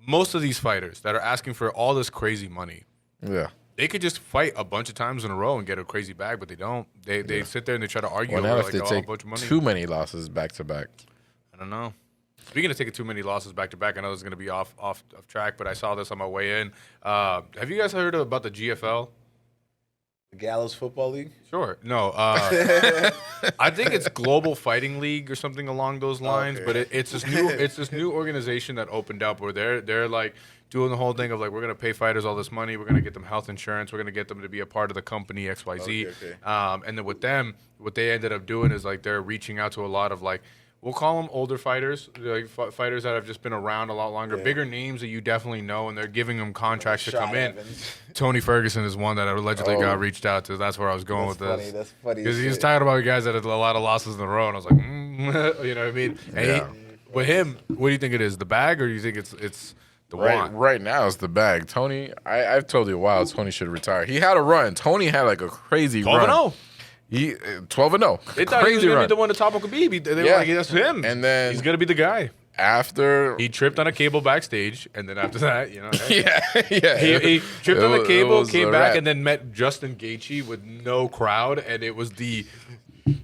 most of these fighters that are asking for all this crazy money. Yeah. They could just fight a bunch of times in a row and get a crazy bag, but they don't. They sit there and they try to argue Well, over now like if they a take bunch of money. too many losses back to back. I don't know. Speaking of taking too many losses back to back, I know this is going to be off track, but I saw this on my way in. Have you guys heard about the GFL? The Gallows Football League? Sure. No. I think it's Global Fighting League or something along those lines. Okay. But it's this new organization that opened up where they're like doing the whole thing of like, we're gonna pay fighters all this money, we're gonna get them health insurance, we're gonna get them to be a part of the company XYZ. Okay. And then with them, what they ended up doing is like they're reaching out to a lot of like, we'll call them older fighters, like fighters that have just been around a lot longer, bigger names that you definitely know, and they're giving them contracts to come in. Tony Ferguson is one that allegedly got reached out to. That's where I was going with this. That's funny. Because he was talking about guys that had a lot of losses in a row, and I was like, you know what I mean? And with him, what do you think it is? The bag, or do you think it's the want? Right now, it's the bag. Tony, I've told you a while, Tony should retire. He had a run. Tony had like a crazy 12-0. He 12-0. They thought he was going to be the one to topple Khabib. They were like, that's him. And then he's going to be the guy. After he tripped on a cable backstage, and then after that, you know, he tripped on a cable, came back, and then met Justin Gaethje with no crowd, and it was the.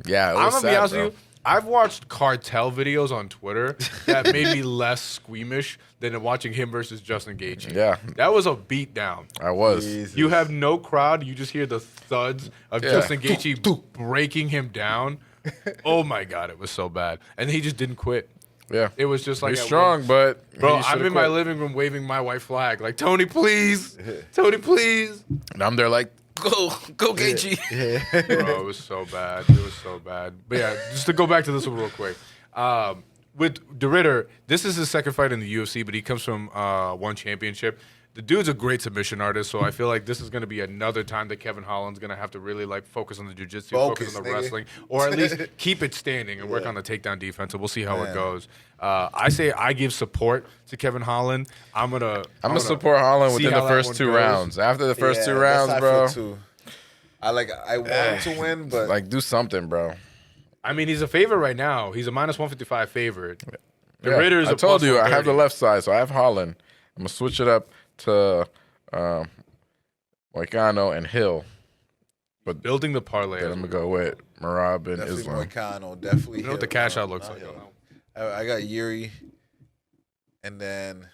Yeah, I'm gonna be honest with you. I've watched cartel videos on Twitter that made me less squeamish than watching him versus Justin Gaethje. Yeah, that was a beatdown. I was. Jesus. You have no crowd. You just hear the thuds of Justin Gaethje breaking him down. Oh my god, it was so bad, and he just didn't quit. Yeah, it was just like he's strong, but bro, I'm in my living room waving my white flag, like Tony, please, Tony, please. And I'm there like, go, Gaethje. Bro, it was so bad. It was so bad. But yeah, just to go back to this one real quick. With De Ridder, this is his second fight in the UFC, but he comes from one championship. The dude's a great submission artist, so I feel like this is going to be another time that Kevin Holland's going to have to really like focus on the jiu-jitsu, focus on the wrestling, or at least keep it standing and work on the takedown defense. So we'll see how it goes. I say I give support to Kevin Holland. I'm gonna support Holland within the first two rounds. After the first two rounds, bro. I want him to win, but like do something, bro. I mean, he's a favorite right now. He's a -155 favorite. The Ridder's I told you I have the left side, so I have Holland. I'm gonna switch it up to Moicano and Hill. But building the parlay, I'm gonna go with Merab and definitely Islam. Moicano, definitely. You know what the cash out looks like? I got Yuri, and then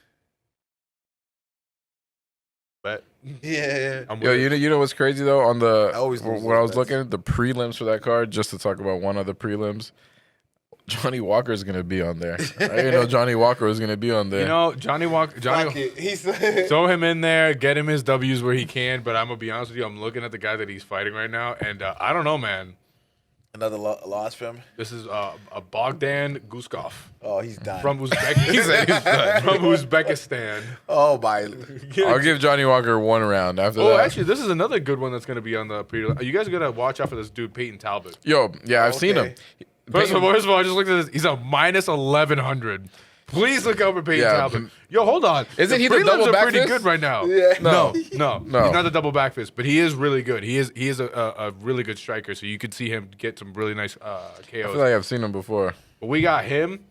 bet. Yeah. I'm Yo, with it. you know what's crazy though? On the always lose when I was those looking at the prelims for that card, just to talk about one of the prelims, Johnny Walker is gonna be on there. I didn't know Johnny Walker was gonna be on there. You know, Johnny Walker. Fuck Johnny, it. He's throw him in there, get him his W's where he can. But I'm gonna be honest with you, I'm looking at the guy that he's fighting right now, and I don't know, man. another loss for him. This is a Bogdan Guskov Oh, he's done. from Uzbekistan. From Uzbekistan. oh my. I'll give Johnny Walker one round after Oh, that. actually, this is another good one that's going to be on the pre. You guys got to watch out for this dude, Peyton Talbot. Yo, yeah, I've seen him. Okay. First of all, I just looked at this. He's a minus 1,100. Please look out for Peyton Yeah, Talbot. Yo, hold on. Isn't he the prelims double are back pretty fist? good right now. Yeah. No. No. He's not the double back fist, but he is really good. He is a really good striker, so you could see him get some really nice KOs. I feel like I've seen him before. But we got him.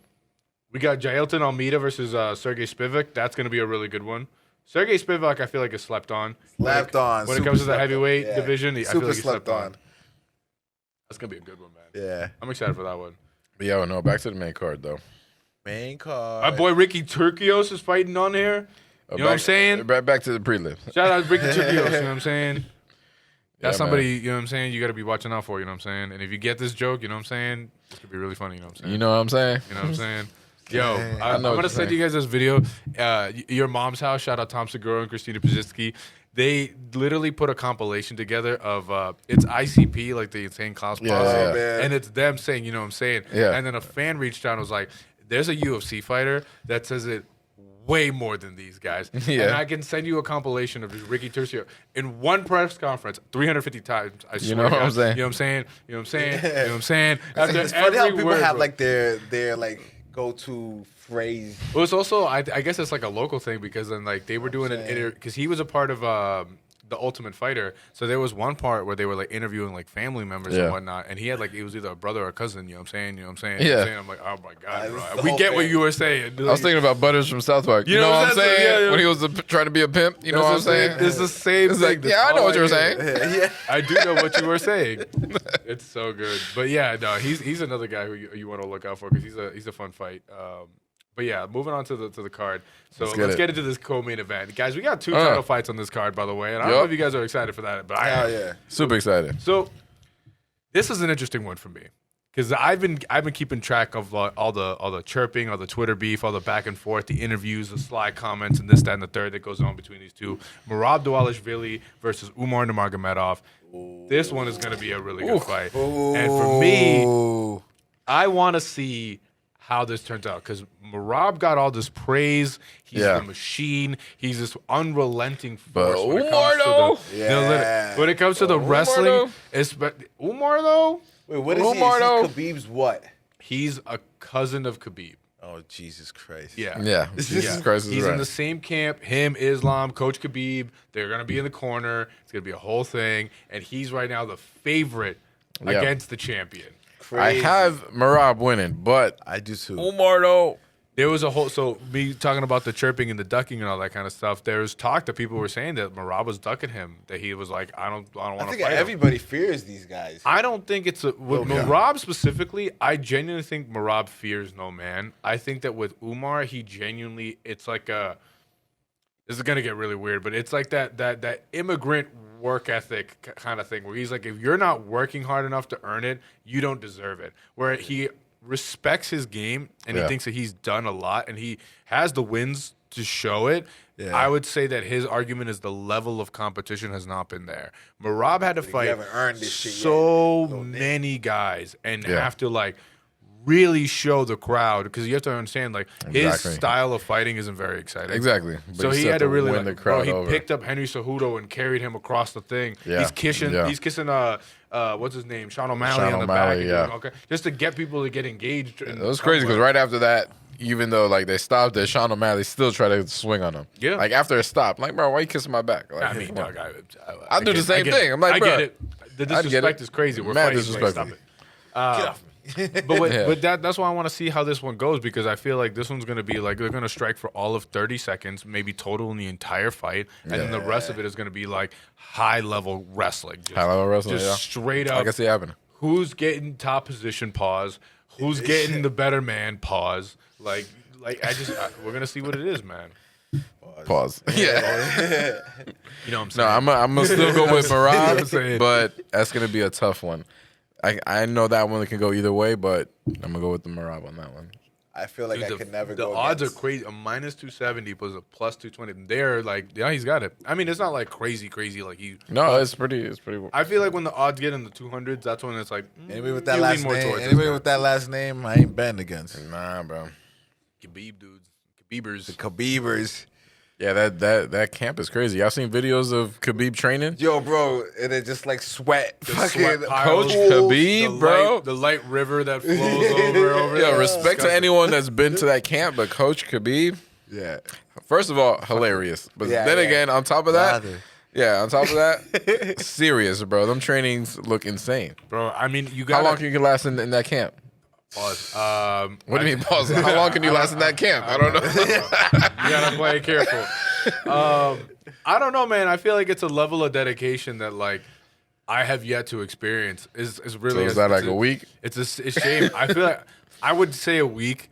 We got Jailton Almeida versus Sergey Spivak. That's going to be a really good one. Sergey Spivak, I feel like, is slept on. Slept on. When it Super comes to the slept on. heavyweight Yeah. division, I feel Super like he's slept on. That's going to be a good one, man. Yeah. I'm excited for that one. But yeah, no, back to the main card though. Main card. My boy Ricky Turcios is fighting on here. You know what I'm saying? Back to the prelims. Shout out to Ricky Turcios, you know what I'm saying? That's Yeah, somebody, you know what I'm saying, you got to be watching out for, you know what I'm saying? And if you get this joke, you know what I'm saying, it could be really funny, you know what I'm saying? You know what I'm saying? You know what I'm saying? Yo, Dang. I'm know what going to you're send saying. you guys this video. Your mom's house, shout out Tom Segura and Christina Pajitsky. They literally put a compilation together of, it's ICP, like the Insane Clown Yeah, Posse, yeah. man. and it's them saying, you know what I'm saying? Yeah. And then a fan reached out and was like, there's a UFC fighter that says it way more than these guys. Yeah. And I can send you a compilation of just Ricky Turcio in one press conference 350 times. I swear know to what I'm God. saying? You know what I'm saying? You know what I'm saying? Yeah. You know what I'm saying? After It's funny how every people word, have bro. like their like go-to phrase. Well, it's also I guess it's like a local thing because then like they were doing an saying. because he was a part of the Ultimate Fighter, so there was one part where they were like interviewing like family members Yeah. and whatnot, and he had like it was either a brother or a cousin. You know what I'm saying? You know what I'm saying? Yeah. You know what I'm saying? I'm like, oh my god, this is bro. the We whole get what thing. you were saying. I was thinking about Butters from South Park. You know what I'm that's saying? yeah, yeah. When he was trying to be a pimp. You know what I'm saying? It's the same It's thing. like, That's yeah, I know all what you were hear. saying. Yeah. I do know what you were saying. It's so good. But yeah, no, he's another guy who you want to look out for because he's a fun fight. But yeah, moving on to the card. So let's get into this co-main event, guys. We got two title fights on this card, by the way, and I don't know Yup. if you guys are excited for that, but I Hell am. yeah. Super excited. So this is an interesting one for me because I've been keeping track of all the chirping, all the Twitter beef, all the back and forth, the interviews, the sly comments, and this, that, and the third that goes on between these two. Merab Dvalishvili versus Umar Nurmagomedov. This one is going to be a really good fight, and for me, Ooh. I want to see how this turns out because Merab got all this praise. He's Yeah. the machine. He's this unrelenting But force. when it Umar, comes to though? Yeah. when it comes to the Umar, wrestling, though? Umar though, Wait, what is Umar, he? though? Is he Khabib's what? he's a cousin of Khabib. Oh, Jesus Christ. Yeah. Yeah. This Jesus is- Christ is He's right. in the same camp. Him, Islam, Coach Khabib. They're gonna be in the corner. It's gonna be a whole thing, and he's right now the favorite Yeah. against the champion. I Crazy. have Merab winning, but I do too. Umar though. There was a whole me talking about the chirping and the ducking and all that kind of stuff. There was talk that people were saying that Merab was ducking him. That he was like, I don't I want to think fight him. everybody fears these guys. I don't think it's with yeah. Merab specifically. I genuinely think Merab fears no man. I think that with Umar, he genuinely. It's like a. This is gonna get really weird, but it's like that immigrant work ethic kind of thing where he's like, if you're not working hard enough to earn it, you don't deserve it. Where he respects his game and Yeah. he thinks that he's done a lot and he has the wins to show it. Yeah. I would say that his argument is the level of competition has not been there. Merab had to You fight haven't earned this shit yet. so Little nigga. many guys and Yeah. have to like really show the crowd because you have to understand like his Exactly. style of fighting isn't very exciting. Exactly. But So you he still had have to really win like, the crowd he over. picked up Henry Cejudo and carried him across the thing. Yeah. He's kissing Yeah. what's his name? Sean O'Malley Sean on the O'Malley, back. yeah. And, okay. Just to get people to get engaged. It was crazy because right after that, even though like they stopped it, Sean O'Malley still tried to swing on him. Yeah. Like after it stopped, like bro, why you kissing my back? Like, I mean, come on. dog, I do the same get thing. it. I'm like, I bro, get it. The I get disrespect it. is crazy. We're Mad fighting. disrespectful. Stop it. Get off me. But that's why I want to see how this one goes because I feel like this one's going to be like they're going to strike for all of 30 seconds, maybe total in the entire fight, and then the rest of it is going to be like high level wrestling, just, High level wrestling, just yeah. straight I up. can see it happening. Who's getting top position? Pause. Who's getting the better man? Pause. Like we're gonna see what it is, man. Pause. Yeah. You know what I'm No, saying? I'm gonna still go with what I'm Marab, saying. but that's gonna be a tough one. I know that one can go either way, but I'm gonna go with the Marab on that one. I feel like Dude, I could never the go odds against. are crazy. A minus 270 plus a plus 220. They're like, yeah, he's got it. I mean, it's not like crazy like he. No, but it's pretty. I feel like when the odds get in the 200s, that's when it's like Anybody with that you lean last more name, towards this anybody guy. with that last name, I ain't betting against. Nah, bro. Khabib dudes, Khabibers. Khabibers. Yeah, that camp is crazy. Y'all seen videos of Khabib training? Yo, bro, and it just like sweat. The Fucking sweat piles, Coach pools. Khabib, bro. the light river that flows over. Yo, there. respect to Disgusting. anyone that's been to that camp, but Coach Khabib, Yeah. first of all, hilarious. But Yeah, then yeah. again, on top of that, Rather. yeah, on top of that, serious, bro. Them trainings look insane. Bro, I mean, you got How long can you last in that camp? pause. What do you mean pause? How long can you last in that camp? I don't know. You gotta play careful. I don't know, man. I feel like it's a level of dedication that like I have yet to experience. Is really So is that like a week? It's a shame. I feel like I would say a week,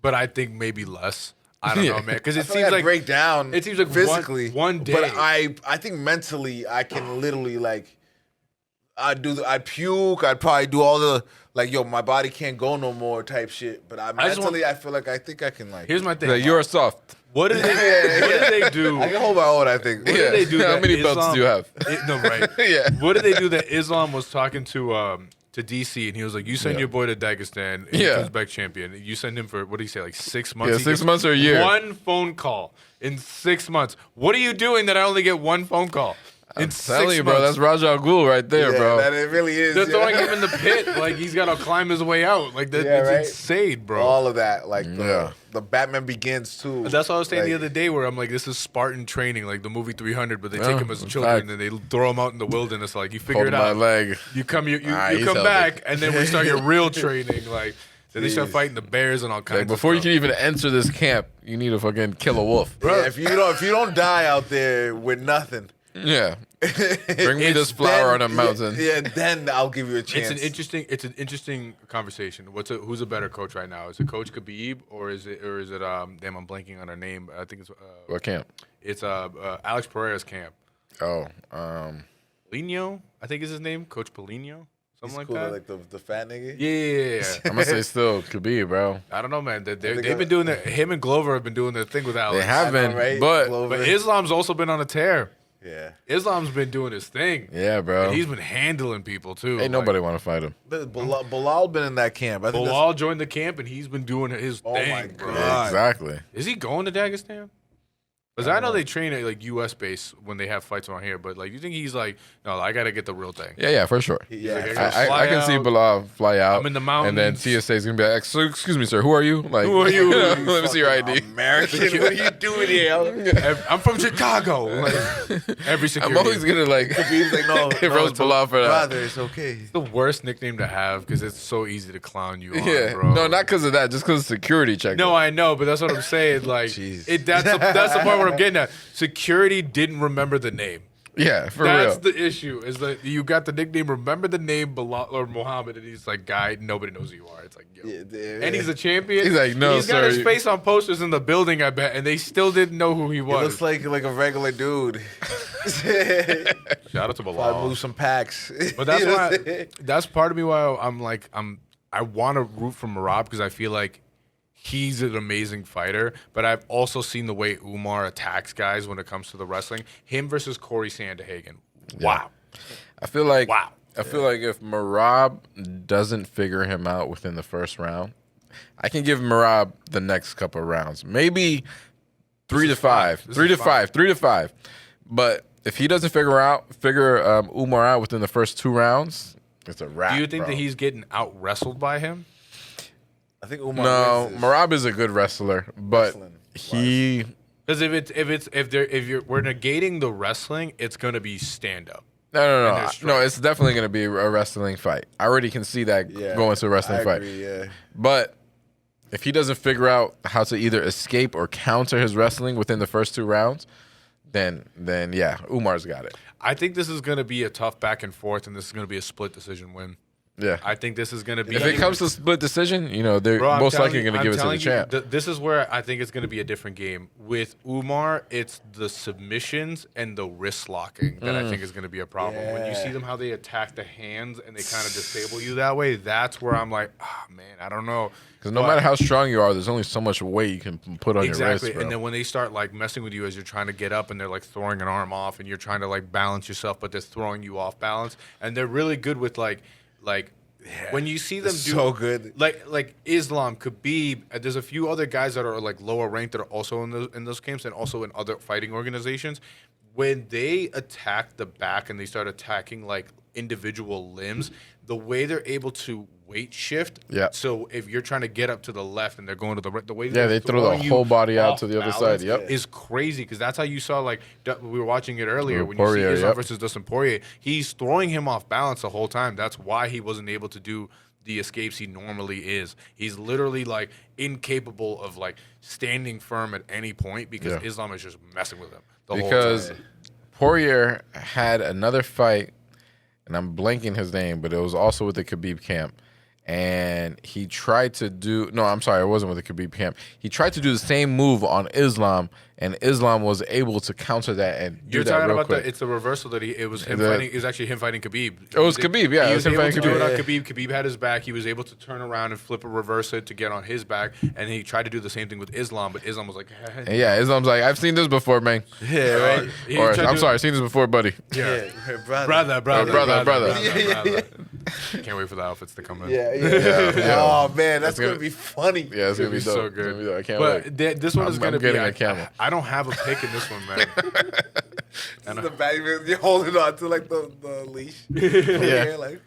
but I think maybe less. I don't know, man, because it I feel seems like I like break down. it seems like physically one day. but I think mentally I can literally like I'd puke. I'd probably do all the like yo my body can't go no more type shit. But just mentally I feel like I think I can like. Here's my thing. Like, you're soft. What did they? What did they do? I can hold my own. I think. What did they do? How that many belts Islam- do you have? No, right. Yeah. What did they do that Islam was talking to DC and he was like, "You send Yeah. your boy to Dagestan, and Yeah. he comes back champion. You send him for what did he say, like 6 months? Yeah, He 6 gets months or a year. One phone call in 6 months. What are you doing that I only get one phone call in I'm 6 telling you, bro. months? That's Raja Al Ghul right there, Yeah, bro. that it really is. They're yeah. throwing him in the pit like he's got to climb his way out. Like that, Yeah, it's right? insane, bro. all of that. Like Yeah. the Batman Begins too. But that's what I was saying the Like, other day, where I'm like, this is Spartan training, like the movie 300, but they Yeah, take him as in children fact. and they throw him out in the wilderness. Like you figure Holding it my out. leg. You come, you Ah, you he's come healthy. back, and then we start your real training. Like then they start Jeez. fighting the bears and all kinds. Like, before you of can stuff. even enter this camp, you need to fucking kill a wolf. yeah, if you don't die out there with nothing, Yeah. Bring me this flower on a mountain. Yeah, then I'll give you a chance. It's an interesting conversation. Who's a better coach right now? Is it Coach Khabib or is it damn, I'm blanking on her name. I think What camp? it's Alex Pereira's camp. Oh, Polino, I think is his name. Coach Polino, something He's like cool, that. like the fat nigga. Yeah. I'm gonna say still Khabib, bro. I don't know, man. They've think been doing their. Him and Glover have been doing their thing with Alex. They have I know, been, right? but Glover. But Islam's also been on a tear. Yeah. Islam's been doing his thing. yeah, bro. And he's been handling people too. Ain't nobody want to fight him. But Bilal been in that camp. I think that's- Bilal joined the camp and he's been doing his Oh thing. my bro. God. Exactly. Is he going to Dagestan? Because I know they train at like U.S. base when they have fights around here. But like, you think he's like, no, I got to get the real thing. Yeah, for sure. Yeah. like, for I- sure. I can see out. Bilal fly out. I'm in the And then mountains. TSA is gonna be like, excuse me, sir, who are you? Like, Who are you? Let me see your ID. American. What are you doing here? I'm from Chicago. Like, every security. I'm always gonna like He's like, no, roast Bilal for that. brother, it's okay. It's the worst nickname to have because it's so easy to clown you on, Yeah, bro. no, not because of that, just because of security check. No, I know, but that's what I'm saying. Like, Jeez. that's the point where I'm getting at. Security didn't remember the name. Yeah, for That's real. the issue. Is that you got the nickname? Remember the name Bilal or Muhammad, and he's like, guy, nobody knows who you are. It's like, yo. Yeah, And he's a champion. He's like, no, He's got sir, his you- face on posters in the building, I bet, and they still didn't know who he He was. looks like a regular dude. Shout out to I Bilal. move some packs. But that's You know why. what I'm saying? That's part of me why I want to root for Marab because I feel like he's an amazing fighter. But I've also seen the way Umar attacks guys when it comes to the wrestling. Him versus Corey Sandhagen. Wow. I feel like Wow. I feel like if Marab doesn't figure him out within the first round, I can give Marab the next couple of rounds. Maybe 3 to 5. This 3 is to 5. 3 to 5. But if he doesn't figure Umar out within the first 2 rounds, it's a wrap. Do you think bro. that he's getting out wrestled by him? I think Umar No, wins this. Marab is a good wrestler, but Wrestling he Because we're negating the wrestling, it's gonna be stand up. no, And no. there's strikes. No, it's definitely going to be a wrestling fight. I already can see that Yeah, going to a wrestling I fight. agree, yeah. But if he doesn't figure out how to either escape or counter his wrestling within the first 2 rounds, then yeah, Umar's got it. I think this is gonna be a tough back and forth, and this is gonna be a split decision win. Yeah. I think this is going to be. If it comes to split decision, they're Bro, most likely going to give it to the you, champ. This is where I think it's going to be a different game. With Umar, it's the submissions and the wrist locking that I think is going to be a problem. When you see them how they attack the hands and they kind of disable you that way, that's where I'm like, man, I don't know. Because no matter how strong you are, there's only so much weight you can put on your wrist. Exactly. Bro. And then when they start like messing with you as you're trying to get up and they're like throwing an arm off and you're trying to like balance yourself, but they're throwing you off balance. And they're really good with like when you see them do so good. Like Islam, Khabib, there's a few other guys that are like lower ranked that are also in those camps and also in other fighting organizations. When they attack the back and they start attacking like individual limbs, the way they're able to weight shift. Yeah. So if you're trying to get up to the left and they're going to the right, the way they throw the whole body out to the other side. Yep. Is crazy because that's how you saw like we were watching it earlier when Poirier, you see Islam versus Dustin Poirier. He's throwing him off balance the whole time. That's why he wasn't able to do the escapes he normally is. He's literally like incapable of like standing firm at any point because Islam is just messing with him the whole time. Poirier had another fight, and I'm blanking his name, but it was also with the Khabib camp. And he tried to do – no, I'm sorry, it wasn't with the Khabib camp. He tried to do the same move on Islam, and Islam was able to counter that and do that real quick. You're talking about it's the reversal that it was actually him fighting Khabib. It was Khabib, yeah. He It was was him able fighting to do it on Khabib. Khabib. Khabib had his back. He was able to turn around and flip a reverser to get on his back, and he tried to do the same thing with Islam, but Islam was like – And yeah, Islam's like, I've seen this before, man. Yeah, right. Or, I'm sorry, I've seen this before, buddy. Yeah. Brother. Brother. Can't wait for the outfits to come in. Yeah. Oh, man, that's going to be funny. Yeah, it's going to be so dope. good. I can't wait. But this one is going to be – a camel. I don't have a pick in this one, man. This is the bad man. You're holding on to like the leash. Yeah. Like,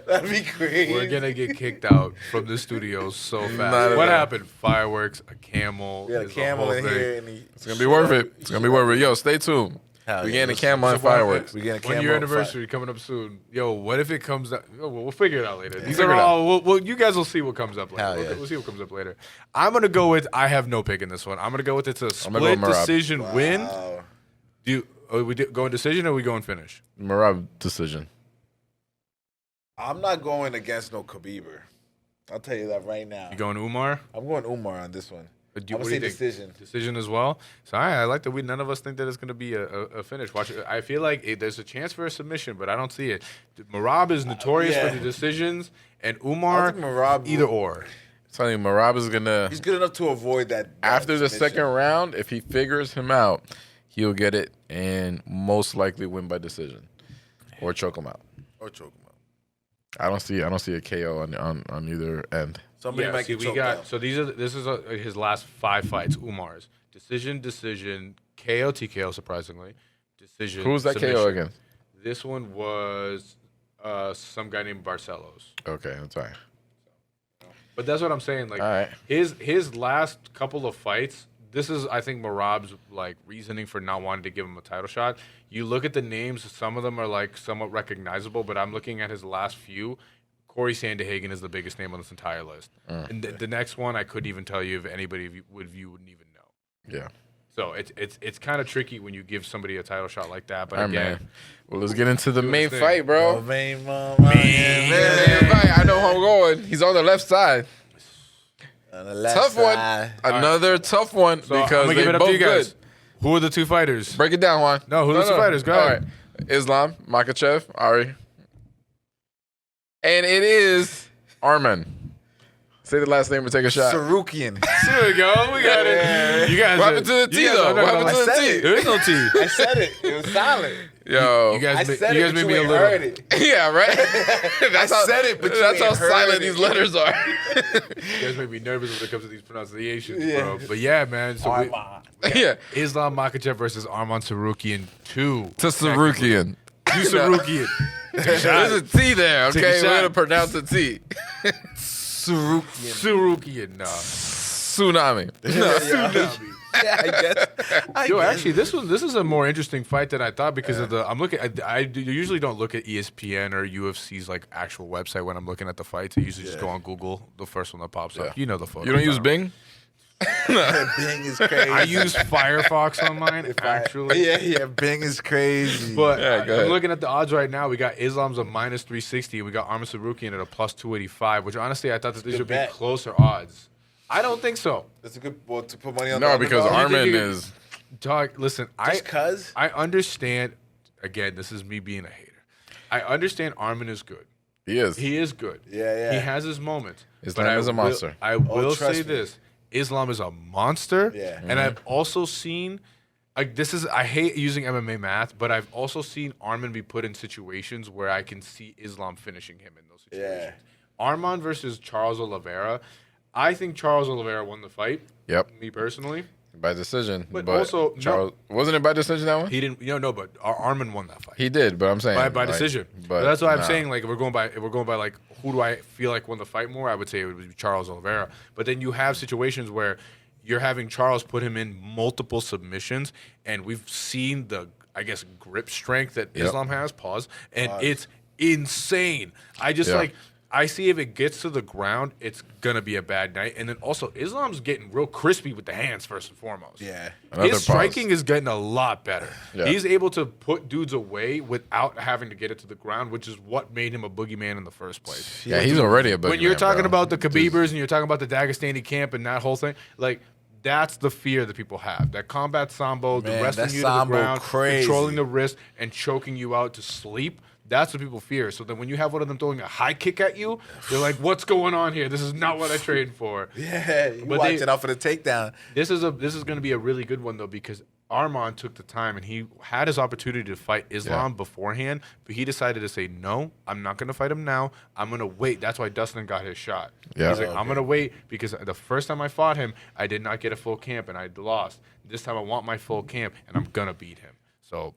that'd be crazy. We're going to get kicked out from the studio so fast. What happened? Fireworks, a camel. We got a camel in here. And It's going to be worth it. It's going to be worth it. Yo, stay tuned. We getting a camel and fireworks. We getting a camel. 1 year anniversary coming up soon. Yo, what if it comes up? We'll figure it out later. These are all. Well, you guys will see what comes up later. We'll see what comes up later. I'm gonna go with. I have no pick in this one. I'm gonna go with it's a split decision win. Are we going decision or are we going finish? Merab decision. I'm not going against no Khabib. I'll tell you that right now. You going I'm I'm going Umar on this one. I'm gonna say decision. Decision as well. So I like that none of us think that it's going to be a finish. Watch it. I feel like there's a chance for a submission, but I don't see it. Merab is notorious for the decisions, and Umar, I think Merab either or. I'm telling you, Merab is going to... He's good enough to avoid that. After the submission. second round, if he figures him out, he'll get it and most likely win by decision or choke him out. I don't see a KO on either end. Somebody might get choked out. So this is his last 5 fights. Umar's decision, KO, TKO. Surprisingly, decision. Who was that submission. KO against? This one was some guy named Barcelos. Okay, that's all right. But that's what I'm saying. Like all right. his last couple of fights. This is, I think, Merab's like reasoning for not wanting to give him a title shot. You look at the names; some of them are like somewhat recognizable. But I'm looking at his last few. Corey Sanderhagen is the biggest name on this entire list. And the next one, I couldn't even tell you if anybody you wouldn't even know. Yeah. So it's kind of tricky when you give somebody a title shot like that. But All right, again, man. Well, let's get into the main thing. fight, bro. Main fight. I know how I'm going. He's on the left side. On the left Tough side. one. Another tough one so I'm because gonna give they it up both to you guys. good. Who are the 2 fighters? Break it down, Juan. No, who are the 2 fighters? Go ahead. All right. Islam, Makhachev, Ari. And it is Arman. Say the last name and take a shot. Sarukian. There we go. We got it. You guys. What happened to the T, though? What happened to the T? There is no T. I said it. It was solid. Yo. You guys, I said it, made but me you a ain't little. heard it. Yeah, right? That's I said it, but you that's ain't how heard silent it. these letters are. You guys make me nervous when it comes to these pronunciations, bro. But yeah, man. So Yeah. Islam Makhachev versus Arman Sarukian 2. To Sarukian. Sarukian. There's a T there, Take a okay? We're shot. going to pronounce the T. Sarukian. Nah. Tsunami. Tsunami. I Yo, guess. actually, this is a more interesting fight than I thought because of the. I'm looking. I usually don't look at ESPN or UFC's like actual website when I'm looking at the fights. I usually just go on Google, the first one that pops up. You know the photo. You don't use Bing? Bing is crazy. I use Firefox on mine, actually. Yeah, Bing is crazy. But Yeah, go ahead. I'm looking at the odds right now. We got Islam's a minus 360. We got Arman Sarukian at a plus 285, which honestly I thought that these good would be bet. closer odds. I don't think so. That's a good well to put money on. No, the because underdog. You Armin think you- is. Dog, listen, Just cuz? I understand. Again, this is me being a hater. I understand Armin is good. He is. He is good. Yeah. He has his moments. Islam But I is a will- monster. I will trust say me. this: Islam is a monster. Yeah. And I've also seen, like, this is I hate using MMA math, but I've also seen Armin be put in situations where I can see Islam finishing him in those situations. Arman versus Charles Oliveira. I think Charles Oliveira won the fight. Yep. Me personally, By decision. But also, Charles, wasn't it by decision that one? he didn't. No, but Arman won that fight. He did, but I'm saying by like, decision. But That's why I'm nah. saying, like, if we're going by like who do I feel like won the fight more, I would say it would be Charles Oliveira. But then you have situations where you're having Charles put him in multiple submissions, and we've seen the, I guess, grip strength that Yep. Islam has. And it's insane. I just Yeah. like. I see if it gets to the ground, it's gonna be a bad night. And then also, Islam's getting real crispy with the hands first and foremost. Yeah. Another His striking is getting a lot better. Yeah. He's able to put dudes away without having to get it to the ground, which is what made him a boogeyman in the first place. Yeah, he's already a big When you're man, talking bro. about the Khabibers and you're talking about the Dagestani camp and that whole thing, like, that's the fear that people have. That combat sambo, the Man, wrestling that you to the sambo ground, crazy. controlling the wrist, and choking you out to sleep. That's what people fear. So then when you have one of them throwing a high kick at you, you're like, what's going on here? This is not what I trained for. Yeah, you But watching out for the takedown. This is going to be a really good one, though, because Arman took the time and he had his opportunity to fight Islam beforehand, but he decided to say, no, I'm not going to fight him now. I'm going to wait. That's why Dustin got his shot. Yeah. He's like, I'm going to wait because the first time I fought him, I did not get a full camp and I lost. This time I want my full camp and I'm going to beat him. So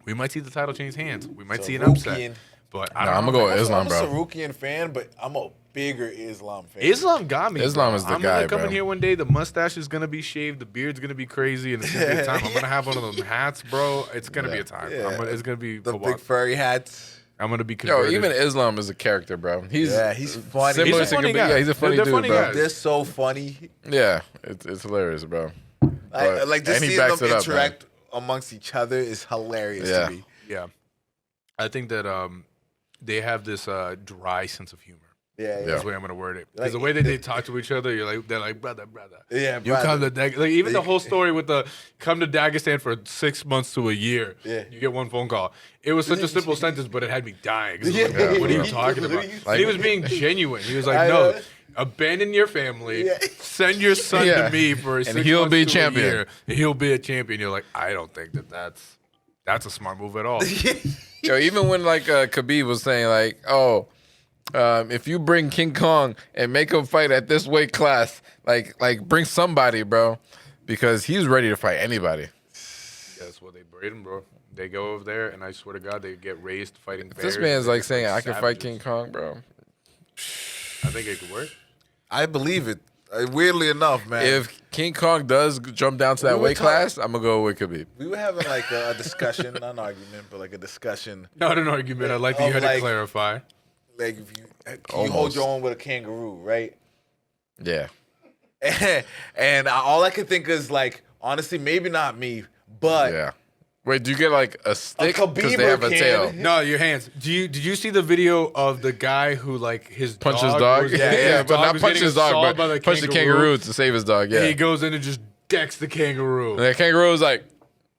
we might see the title change hands. We might see an upset. Sarukian. But I Nah, don't I'm know. gonna go with Islam, I'm bro. a Sarukian fan, but I'm a bigger Islam fan. Islam got me. Islam bro. is the I'm guy, gonna come bro. in here one day. The mustache is gonna be shaved. The beard's gonna be crazy, and it's gonna be a time. I'm gonna have one of them hats, bro. It's gonna be a time. Yeah. It's gonna be. The big furry hats. I'm gonna be Yo, converted. even Islam is a character, bro. He's funny. similar He's a to funny Khabib. guy. Yeah, he's a funny They're dude, funny bro. guys. They're so funny. Yeah, it's hilarious, bro. I But- like just and he seeing them backs it up, interact amongst each other is hilarious Yeah. to me. yeah, I think that they have this dry sense of humor. Yeah, Yeah. That's the way I'm gonna word it. Because Like- the way that they talk to each other, they're like brother. Yeah, You come to like even the whole story with the come to Dagestan for 6 months to a year. Yeah. You get one phone call. It was such a simple sentence, but it had me dying. 'Cause it was Yeah. like, what are you Yeah. talking about? And he was being genuine. He was like, I no, know. abandon your family, Yeah. send your son Yeah. to me for And 6 he'll months be to champion. a year, and he'll be a champion. You're like, I don't think that's a smart move at all. Yo, even when like Khabib was saying like, oh, if you bring King Kong and make him fight at this weight class, like bring somebody, bro, because he's ready to fight anybody. That's what they braid him, bro. They go over there, and I swear to God, they get raised fighting bears. This man's They're like just saying, I can fight savages. King Kong, bro. I think it could work. I believe it. Weirdly enough, man. If King Kong does jump down to that We were weight class, I'm gonna go with Khabib. we were having like a discussion, not an argument, but like a discussion. Not an argument. I like that you Of, had to like- clarify. Like if you hold Almost. your own with a kangaroo, right? Yeah. And all I could think is like, honestly, maybe not me, but Yeah. Wait, do you get like a stick because they Khabiber have a can. tail? No, your hands. Did you see the video of the guy who like his Punch his dog? was- Yeah, his but dog not was punch getting his dog, assaulted but by punch the kangaroo to save his dog. Yeah. And he goes in and just decks the kangaroo. And the kangaroo was like,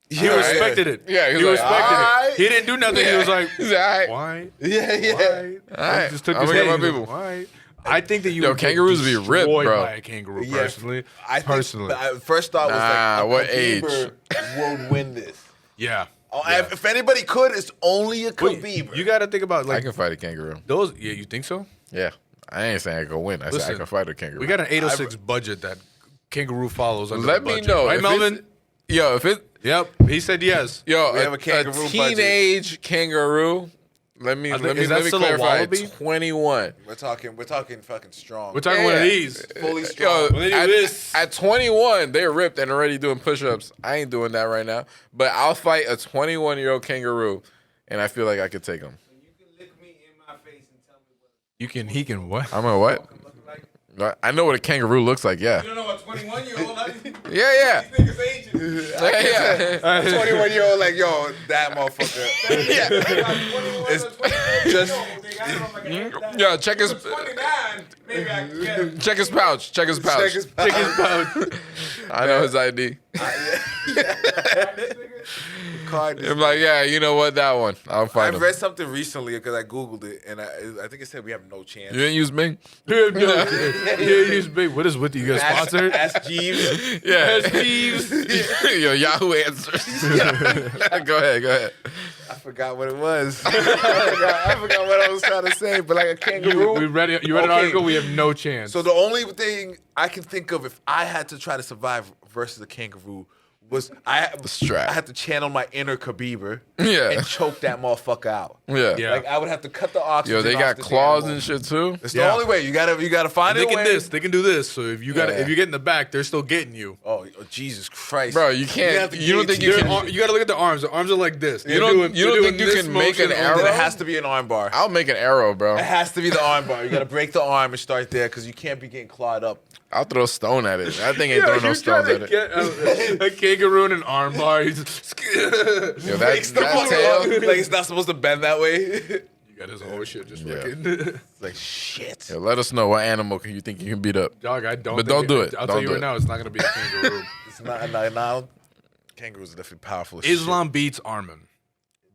He All right. respected it. Yeah, he he was like, respected "Alright." it. He didn't do nothing. He Yeah. was like, He's all right. why? yeah. Why? Alright, He just took I'm his gonna get head. my He was people. like, why? I think that you Yo, would get kangaroos be ripped, destroyed bro. by a kangaroo. Yeah, Personally, I think, personally, but I first thought was Nah, like, what Khabib would win this. yeah. Oh, Yeah. If anybody could, it's only a But Khabib. you got to think about I like can fight a kangaroo. those. Yeah, you think so? Yeah. I ain't saying I can win. I said I Listen, can fight a kangaroo. We got an 806 budget that kangaroo follows. Under Let the me budget. know. right, if Melvin? it's- Yo, if it Yep, he said yes. yo We have a a kangaroo budget. teenage kangaroo. Let me Is that let me still a clarify. wallaby? 21. we're talking fucking strong. We're talking one of Yeah. these. fully strong. Yo, When they do at, this. at 21, they're ripped and already doing push-ups. I ain't doing that right now. But I'll fight a 21-year-old kangaroo, and I feel like I could take him. You can lick me in my face and tell me what You can. He can what? I'm gonna what? it look like. I know what a kangaroo looks like. Yeah. You don't know what 21-year-old. Yeah. These niggas ages. Yeah. 21-year-old, like, yo, that motherfucker. Yeah, check his 29, maybe I can get him. check his pouch. Check his pouch. Check his pouch. I know his ID. Card is- I'm like, yeah, you know what? That one. I'll I find him. read something recently because I Googled it, and I think it said we have no chance. You didn't use Bing? Yeah, he's big. What is with you guys sponsored? Ask Jeeves. Yeah. Jeeves. Yo, Yahoo answers. Go ahead. I forgot what it was. I forgot what I was trying to say, but like a kangaroo. You read an article. We have no chance. So the only thing I can think of if I had to try to survive versus a kangaroo was strap. I had to channel my inner Khabib Yeah. and choke that motherfucker out. Yeah. Yeah. Like I would have to cut the oxygen. Yo, they off got this claws animal. and shit too. It's the Yeah. only way. You gotta find they a can way. this. They can do this. So if you got Yeah. if you get in the back, they're still getting you. Oh, Jesus Christ, Bro, you have can't. to You don't get think you it. can. You got to look at the arms. The arms are like this. You don't think you can make an arrow? Then it has to be an arm bar. I'll make an arrow, bro. It has to be the arm bar. You gotta break the arm and start there because you can't be getting clawed up. I'll throw a stone at it. That thing ain't throwing no stones at it. Get a kangaroo and an arm bar. He's just, Yo, that Breaks the fuck tail. up. Like it's not supposed to bend that way. you got his whole shit just Yeah. fucking. It's like shit. Yo, let us know what animal you think you can beat up. Dog, I don't. But think don't do it. I'll Don't tell you do right it. now, it's not gonna be a kangaroo. It's not now. Kangaroos are definitely powerful. As Islam beats Armin.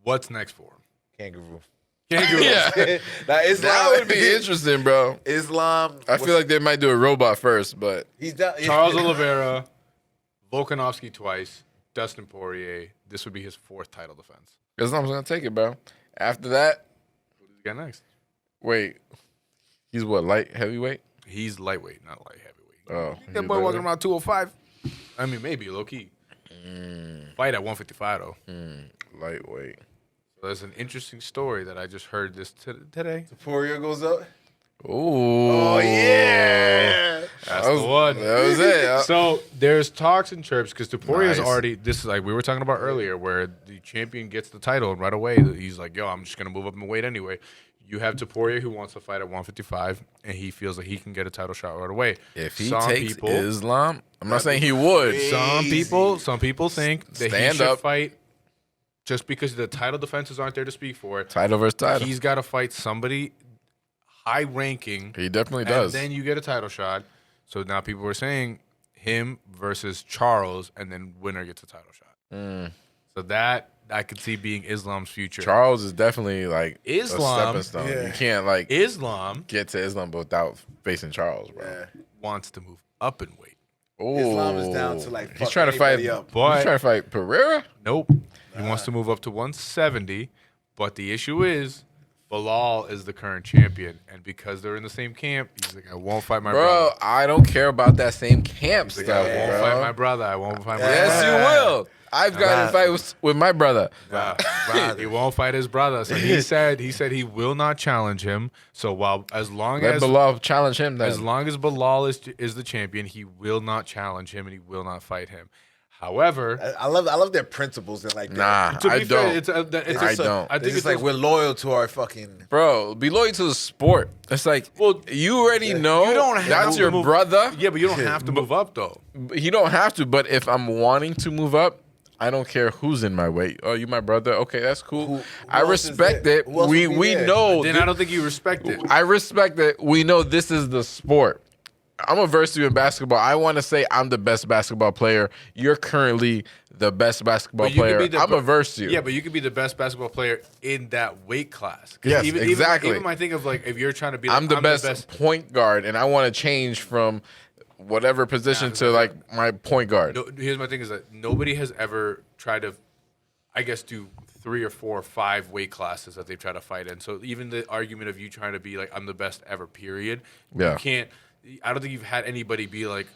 What's next for him? shit. Kangaroo. Kangaroo. Yeah, Now Islam. that would be interesting, bro. Islam. I feel like they might do a robot first, but he's down. Charles Oliveira, Volkanovski twice, Dustin Poirier. This would be his 4th title defense. Islam's gonna take it, bro. After that, Who does he got next? wait, he's what, light heavyweight? He's lightweight, not light heavyweight. Oh, That boy walking around 205. I mean, maybe low key. Fight at 155 though. lightweight. So there's an interesting story that I just heard this today. Poirier goes up. Ooh. Oh yeah. That's the one. That was it. So there's talks and chirps because Poirier's Nice. already. This is like we were talking about earlier, where the champion gets the title and right away he's like, "Yo, I'm just gonna move up in weight anyway." You have Poirier who wants to fight at 155, and he feels like he can get a title shot right away. If he Some takes people, Islam, I'm not saying he would. some people think that he Stand should up. fight just because the title defenses aren't there to speak for it. Title versus title. He's got to fight somebody high ranking. He definitely And does. then you get a title shot. So now people are saying him versus Charles, and then winner gets a title shot. So that I could see being Islam's future. Charles is definitely like Islam- a stepping stone. Yeah. You can't like Islam get to Islam without facing Charles, bro. Yeah. wants to move up in weight. Ooh. Islam is down to like. He's fuck trying to fight. anybody up. But- He's trying to fight Pereira. Nope. He wants to move up to 170. But the issue is, Bilal is the current champion. And because they're in the same camp, he's like, I won't fight my Bro, brother. I don't care about that same camp He's stuff, like, I won't bro. fight my brother. I won't fight my Yes, brother. you will. I've gotten in fights with my brother. He won't fight his brother. So he said he will not challenge him. So as long Let as Bilal challenge him then. as long as Bilal is the champion, he will not challenge him and he will not fight him. However, I love their principles and like. Nah, to be I fair, don't. it's I don't. I It's think just like we're loyal to our fucking. Bro, be loyal to the sport. It's like, Well, you already know you don't have that's to your move- brother. yeah, but you don't have to move up though. You don't have to, but if I'm wanting to move up, I don't care who's in my weight. Oh, you my brother? Okay, that's cool. Who I else is respect there? it. Who else We would be there? know. Then I don't think you respect it. I respect it. We know this is the sport. I'm gonna verse you in basketball. I want to say I'm the best basketball player. You're currently the best basketball But you could player. be the- I'm gonna verse you. Yeah, but you could be the best basketball player in that weight class. 'Cause Yes, even, exactly. Even I think of like if you're trying to be, like, I'm the best point guard, and I want to change from whatever position to like my point guard. No, here's my thing: is that nobody has ever tried to, I guess, do 3 or 4 or 5 weight classes that they've tried to fight in. So even the argument of you trying to be like, I'm the best ever, period. Yeah. You can't. I don't think you've had anybody be like,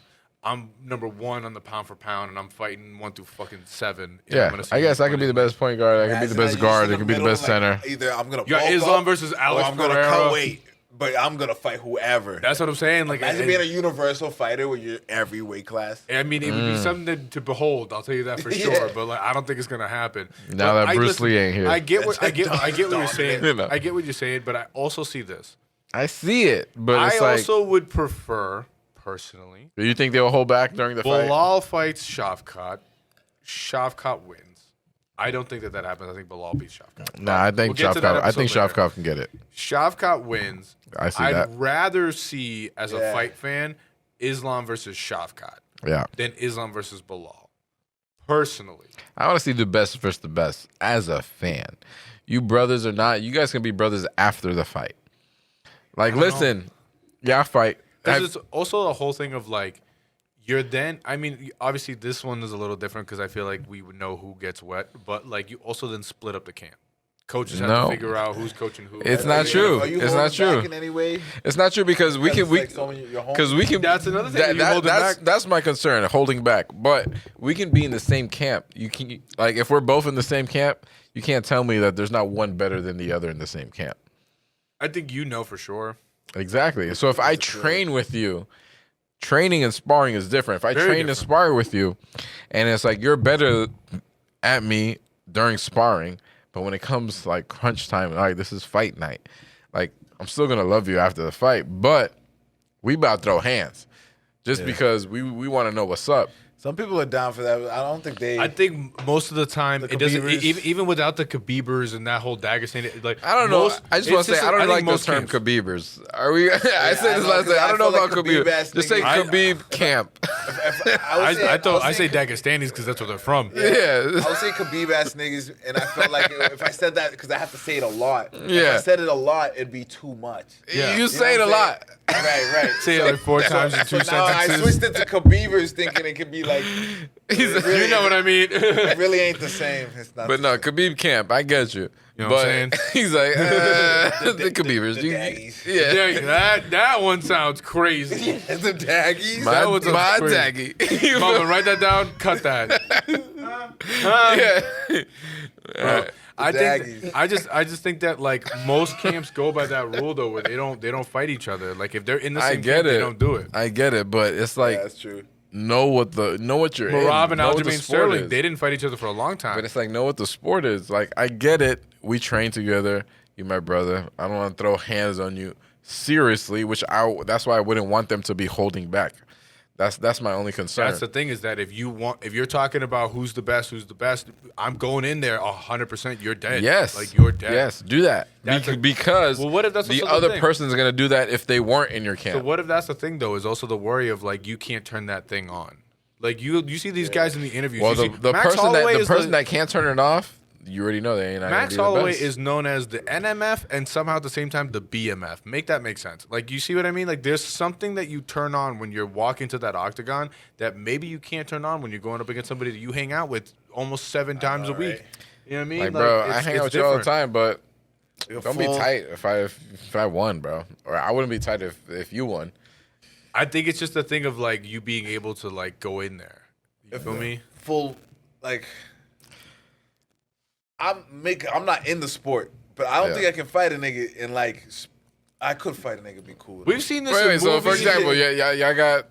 I'm number 1 on the pound for pound, and I'm fighting 1 through fucking 7. And I'm Yeah, gonna see I guess who's I could be the winning. best point guard. I could be the best guard. I could be the best center. Either I'm gonna. You got bulk Islam up, versus or Alex I'm gonna Pereira. cut weight, but I'm gonna fight whoever. That's what I'm saying. Like, Imagine and- being a universal fighter where you're every weight class. I mean, it would be something to behold. I'll tell you that for Yeah. sure. But like, I don't think it's gonna happen. Now But that Bruce Lee ain't here. I get what That's I get what you're saying. You know. I get what you're saying, but I also see this. I see it, but I it's like also would prefer, personally. Do you think they'll hold back during the fight? Bilal fights Shavkat. Shavkat wins. I don't think that happens. I think Bilal beats Shavkat. Nah, I think Shavkat can get it. Shavkat wins. I see that. I'd rather see, as a fight fan, Islam versus Shavkat than Islam versus Bilal. Personally. I want to see the best versus the best as a fan. You brothers are not. You guys can be brothers after the fight. Like, listen, I fight. Because it's also the whole thing of, like, you're then, I mean, obviously this one is a little different because I feel like we would know who gets wet, but, like, you also then split up the camp. Coaches have to figure out who's coaching who. It's not true. It's not true. In any way? It's not true because we can. That's another thing. That's my concern. Holding back, but we can be in the same camp. You can, like, if we're both in the same camp, you can't tell me that there's not one better than the other in the same camp. I think you know for sure. Exactly. So if I train with you, training and sparring is different. If I train and spar with you, and it's like you're better at me during sparring. But when it comes like crunch time, all right, this is fight night. Like, I'm still gonna love you after the fight, but we about to throw hands just because we want to know what's up. Some people are down for that. I don't think they. I think most of the time it doesn't. Even without the Khabibers and that whole Dagestan, like I don't know. I just want to say I don't like the term Khabibers. Are we? I said this last day. I don't know about Khabib. Just say Khabib camp. I say Dagestanis because that's where they're from. Yeah. I would say Khabib ass niggas, and I felt like if I said that because I have to say it a lot. Yeah. If I said it a lot, it'd be too much. Yeah. You say it a lot. Right. Say it like 4 times in 2 sentences. I switched it to Khabibers thinking it could be like. You know what I mean? It really ain't the same. It's not. But no, Khabib camp. I get you. You know what I'm saying? He's like, the Khabibers. The daggies. Yeah. That one sounds crazy. The daggies. My crazy. daggy. Mama, write that down. Cut that. Yeah. I just think that like most camps go by that rule though, where they don't fight each other. Like if they're in the same camp, they don't do it. I get it, but it's like that's true. Know what you're Marab in. and Aljamain Sterling, they didn't fight each other for a long time. But it's like, know what the sport is. Like, I get it. We train together. You're my brother. I don't want to throw hands on you seriously, that's why I wouldn't want them to be holding back. That's my only concern. That's the thing is that if you're talking about who's the best, I'm going in there 100%. You're dead. Yes, like you're dead. Yes, do that because what if that's the also other thing? person's gonna do that if they weren't in your camp. So what if that's the thing though? Is also the worry of like you can't turn that thing on. Like you see these guys in the interviews. Well, the person that can't turn it off. You already know they ain't not Max gonna be Holloway the best. is known as the NMF and somehow at the same time the BMF. Make that make sense. Like you see what I mean? Like there's something that you turn on when you're walking to that octagon that maybe you can't turn on when you're going up against somebody that you hang out with almost 7 times a week. Right. You know what I mean? Like, bro, I hang out with you all the time, but don't be full- tight if I won, bro. Or I wouldn't be tight if you won. I think it's just a thing of like you being able to like go in there. You feel me? Full like. I'm not in the sport, but I don't think I can fight a nigga and like I could fight a nigga and be cool with We've seen this Wait, in so movies. for example, y'all got,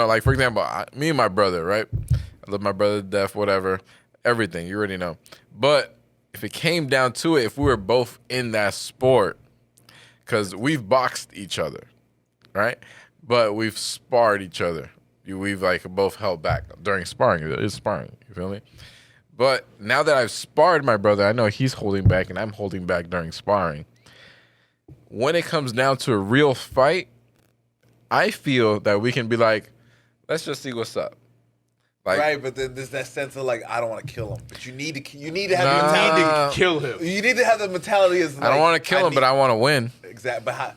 like for example, me and my brother, right? I love my brother to death, whatever, everything, you already know. But if it came down to it, if we were both in that sport, because we've boxed each other, right? But we've sparred each other. We've like both held back during sparring. It's sparring, you feel me? But now that I've sparred my brother, I know he's holding back and I'm holding back during sparring. When it comes down to a real fight, I feel that we can be like, let's just see what's up. Like, right, but then there's that sense of like I don't want to kill him, but you need to have the mentality to kill him. You need to have the mentality as like, I don't want to kill him, but I want to win. Exactly. But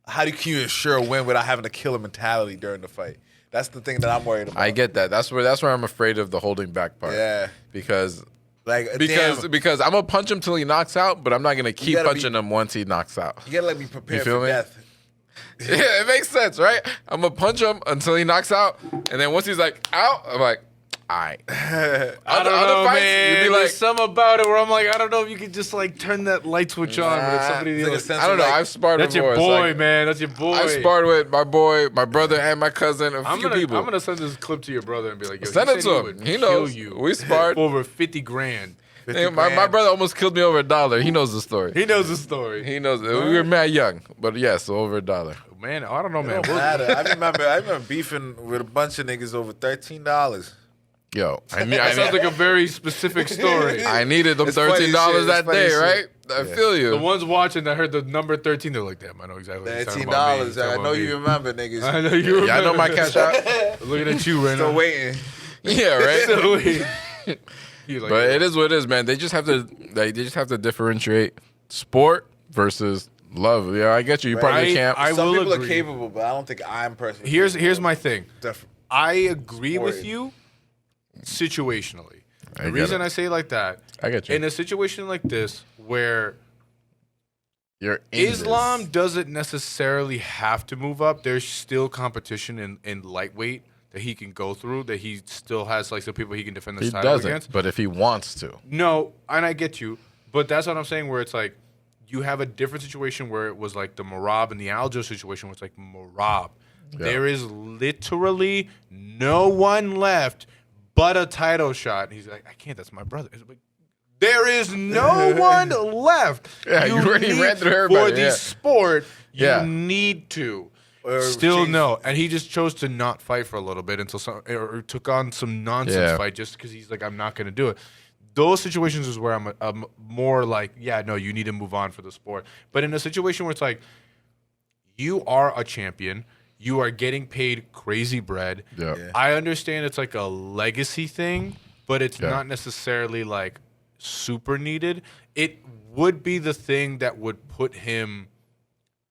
how can you ensure a win without having to kill a mentality during the fight? That's the thing that I'm worried about. I get that. That's where I'm afraid of the holding back part. Yeah. Because I'm gonna punch him till he knocks out, but I'm not gonna keep punching him once he knocks out. You gotta let me prepare feel for me? death. Yeah, it makes sense, right? I'm gonna punch him until he knocks out, and then once he's like out, I'm like, all right. I don't know, fights, man. you'd be like, There's some about it where I'm like, I don't know if you could just like turn that light switch on, but it's somebody It's like a else. sense I don't of, know. like, I've sparred That's before. your It's boy, like, man. That's your boy. I've sparred with my boy, my brother, and my cousin. A few people. I'm gonna send this clip to your brother and be like, yo, Send he it said to he him. would He kill knows. you We sparred. for over 50 grand. Hey, my brother almost killed me over $1. He knows the story. He knows the story. He knows. We were mad young, but yes, over $1. man, I don't know, It man. don't matter. I remember beefing with a bunch of niggas over $13. Yo, That sounds like a very specific story. I needed them It's funny $13 shit, that it's funny day, shit. right? I feel you. The ones watching that heard the number 13, they're like, damn, I know exactly what he's talking about. $13. I know you remember, niggas. I know you remember. Yeah, I know my cash out. Looking at you right Still now. waiting. Yeah, right. Still waiting. You're like, But yo. it is what it is, man. They just have to differentiate sport versus love. Yeah, I get you. You're part of the camp. I Some will people agree. are capable, but I don't think I'm personally. Here's capable. my thing. I agree with you situationally. The get reason it. I say it like that, I get you. in a situation like this where You're in Islam this. doesn't necessarily have to move up, there's still competition in lightweight that he can go through, that he still has like some people he can defend the He title doesn't. against. But if he wants to, No, and I get you, but that's what I'm saying. Where it's like you have a different situation where it was like the Marab and the Aljo situation, where it's like Marab. Yeah. There is literally no one left but a title shot. And he's like, I can't. That's my brother. It's like, there is no one left. Yeah, you already need- ran through for everybody, the yeah. sport. You Yeah. need to. Or Still change- no, and he just chose to not fight for a little bit until or took on some nonsense Yeah. fight just because he's like, I'm not going to do it. Those situations is where I'm more like, yeah, no, you need to move on for the sport. But in a situation where it's like, you are a champion, you are getting paid crazy bread. yeah. Yeah. I understand it's like a legacy thing, but it's Yeah. not necessarily like super needed. It would be the thing that would put him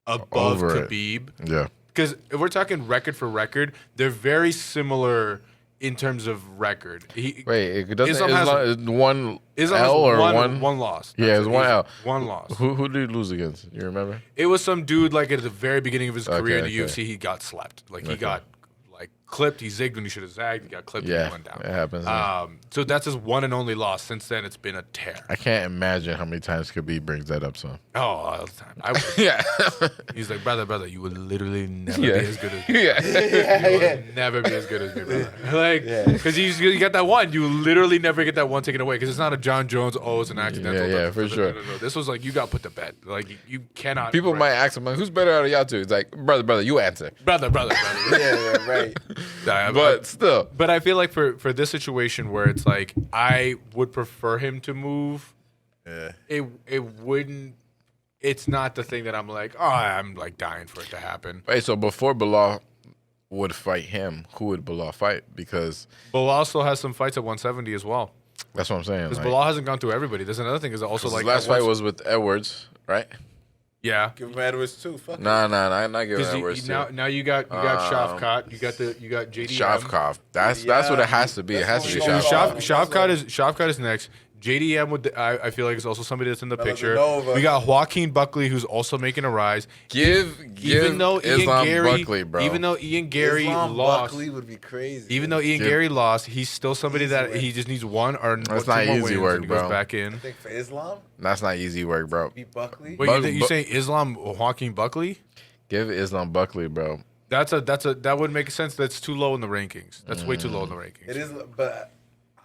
above Over it. Khabib. Yeah. Because if we're talking record for record, they're very similar in terms of record. Wait, it doesn't Islam has- one Islam L or has one? loss. Yeah, That's it's it. one He's L. One loss. Who did he lose against? You remember? It was some dude like at the very beginning of his career in the Okay. UFC. He got slept. Like he Okay. got like clipped. He zigged when he should have zagged. He got clipped and Yeah, he went down. it happens, yeah. So that's his one and only loss. Since then, it's been a tear. I can't imagine how many times Khabib brings that up. So Oh, all the time. I would. yeah, He's like, brother, you will literally never Yeah. be as good as me. yeah. You will never be as good as me, brother. Like, because you got that one. You literally never get that one taken away. Because it's not a John Jones, oh, it's an accidental. Yeah, for sure. No. This was like, you got put to bed. Like, you cannot. People might ask him, like, "Who's better out of y'all two?" It's like, brother, you answer. Brother. Yeah, right. Nah, But still, But I feel like for this situation where it's like I would prefer him to move, Yeah. it wouldn't. It's not the thing that I'm like, oh, I'm like dying for it to happen. wait. So before Bilal would fight him, who would Bilal fight? Because Bilal still has some fights at 170 as well. that's what I'm saying. Because Like, Bilal hasn't gone through everybody. There's another thing is also his like last at fight once- was with Edwards, right? yeah. Give him Edwards too. Fuck. Nah, I'm not giving Because Edwards. now you got Shavkat, you got JDM. Shavkov. That's what it has to be. It has to be That's Shavkov. what- Shavkat is next. JDM I feel like is also somebody that's in the picture. Nova. We got Joaquin Buckley who's also making a rise. Give Even though Islam Ian Gary, Buckley, bro. even though Ian Gary Islam lost, Buckley would be crazy. even though Ian Give- Gary lost, he's still somebody Easy that win. he just needs one or That's two not more easy wins work, and he goes bro. back I in. think for Islam, That's not easy work, bro. beat Buckley. Wait, Buck- you saying Islam Joaquin Buckley? Give Islam Buckley, bro. That would make sense. That's too low in the rankings. That's way too low in the rankings. It is, but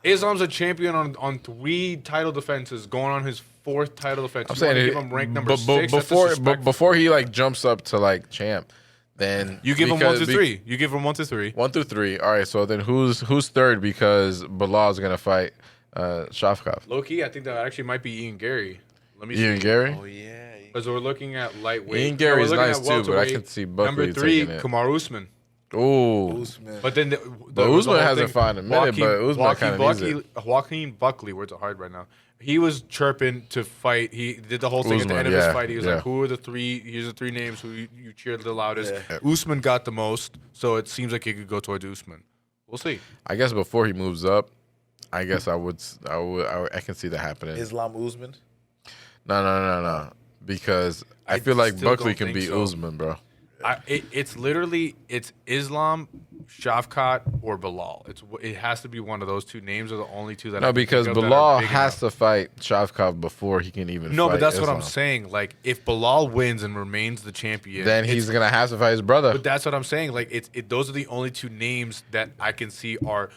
Islam's a champion on 3 title defenses, going on his 4th title defense. I'm You saying wanna it, give him rank number bu- 6. That's before disrespectful. before he like jumps up to like champ, then You give him 1 because- to 3. You give him 1 to 3. 1 through 3. All right, so then who's third? Because Bilal's gonna fight Shavkov. Low key, I think that actually might be Ian Gary. Let me Ian see. Gary. oh yeah, Because we're looking at lightweight. Ian Gary's we're looking nice at too, but I welterweight. can see Buckley Number 3, taking it. Kamar Usman. Ooh, Usman. But then, But the Usman whole hasn't thing, fought in a minute, but Usman kinda needs it. Joaquin Buckley, words are hard right now. He was chirping to fight. He did the whole thing at the Usman, end of his yeah, fight. He was yeah. like, "Who are the 3? Here's the 3 names who you cheered the loudest." Yeah. Usman got the most, so it seems like it could go towards Usman. We'll see. I guess before he moves up, I guess I can see that happening. Islam Usman. No. Because I I feel like still Buckley don't can think beat so. Usman, bro. It's literally Islam, Shavkat, or Bilal. It has to be one of those 2 names. Are the only 2 that I No, can because think of that are Bilal big has enough. to fight Shavkov before he can even No, fight but that's what Islam. I'm saying. Like, if Bilal wins and remains the champion, Then he's going to have to fight his brother. But that's what I'm saying. Like, those are the only 2 names that I can see are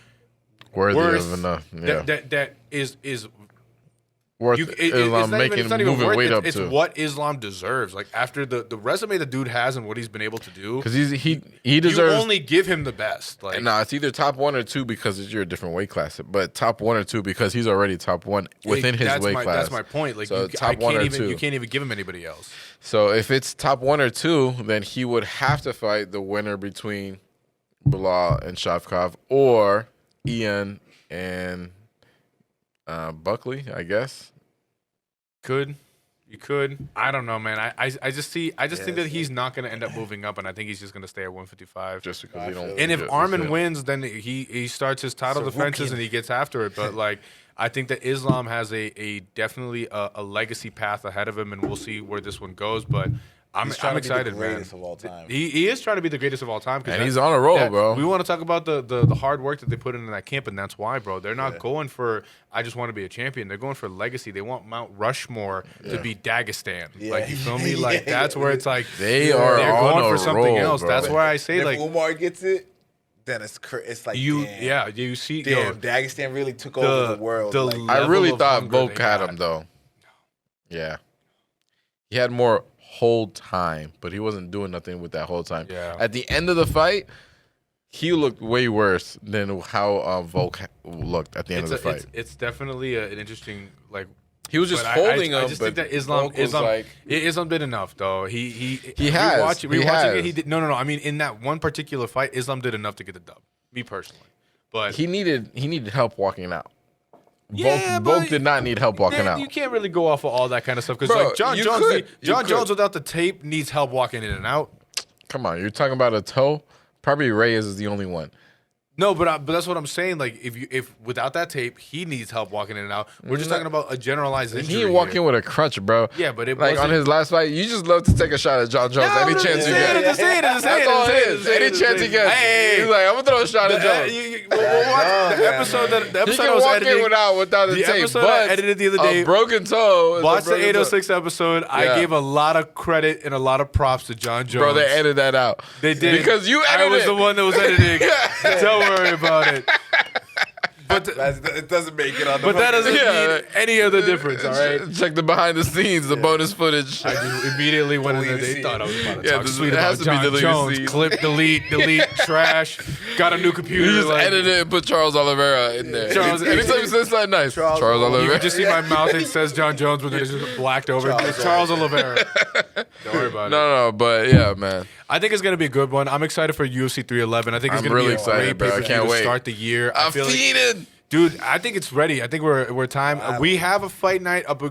Worthy worth of enough. Yeah. that is worth Islam it's not even moving worth weight it. up It's to. what Islam deserves. Like after the resume the dude has and what he's been able to do, Because he you deserves. only give him the best. Like Nah, it's either top 1 or 2 because you're a different weight class. But top 1 or 2 because he's already top 1 within his weight class. That's my point. Like So I top 1 or can't even 2. you can't even give him anybody else. So if it's top 1 or 2, then he would have to fight the winner between Bilal and Shavkov or Ian and Buckley, I guess. You could. I don't know, man. I just think that he's not going to end up moving up, and I think he's just going to stay at 155. Just because you don't. And if yeah, Armin yeah. wins, then he starts his title defenses and he gets after it. But like, I think that Islam has a definitely a legacy path ahead of him, and we'll see where this one goes. But I'm excited, to be the greatest man. of all time. He is trying to be the greatest of all time, And he's on a roll, bro. We want to talk about the hard work that they put in that camp, and that's why, bro. They're not going for I just want to be a champion. They're going for legacy. They want Mount Rushmore to be Dagestan. Yeah. Like you feel me? Like that's where it's like They're going on for a something roll, else. bro. That's why I say And like if Umar gets it, then it's like you see damn, Dagestan really took over the world. Like, I really level of thought hunger Volk they had had. him though. Yeah, he had more hold time, but he wasn't doing nothing with that whole time. Yeah. At the end of the fight, he looked way worse than how Volk looked at the end of the fight. It's definitely an interesting like. He was just But holding him. I just but think that Islam Volk was like, Islam did enough though. He has. Rewatching He it, has. he did. No. I mean, in that one particular fight, Islam did enough to get the dub. Me personally, but he needed help walking out. Yeah, Volk but did not need help walking out. You can't really go off of all that kind of stuff because Bro, like John you Jones, could. You John could. Jones without the tape needs help walking in and out. Come on, you're talking about a toe? Probably Reyes is the only one. No, but that's what I'm saying. Like if without that tape, he needs help walking in and out. We're just talking about a generalized injury. He ain't walking here. with a crutch, bro. Yeah, but it like on wasn't- his last fight, you just love to take a shot at John Jones any chance you get. Just say it. That's all it is. Any chance he gets, he's like, I'm gonna throw a shot at Jones. We'll watch the episode that He I can was walk editing. in without the tape, episode but I edited the other day. a broken toe. Is Watch a the broken 806 episode. Yeah. I gave a lot of credit and a lot of props to John Jones. Bro, they edited that out. They did because you edited. I was the one that was editing. Don't worry about it. But it doesn't make it on the but that doesn't Yeah. mean any other difference. All right. Check the behind the scenes, the bonus footage. I just immediately went in there. They scene. thought I was about to Yeah, talk this- sweet it has about to be John deleted Jones. scene. Clip, delete, trash. Got a new computer. You just like, edited it and put Charles Oliveira in there. Charles- Anytime you say something nice, Charles You Oliveira. can just see my mouth. It says John Jones, but then it's just blacked over. It's Charles Oliveira. Don't worry about it. No, but yeah, man. I think it's gonna be a good one. I'm excited for UFC 311. I think it's I'm gonna really be a excited, great bro. I pay-per-view can't to wait. start the year. I I'm feel like, fiending. dude, I think it's ready. I think we're time. We have a fight night up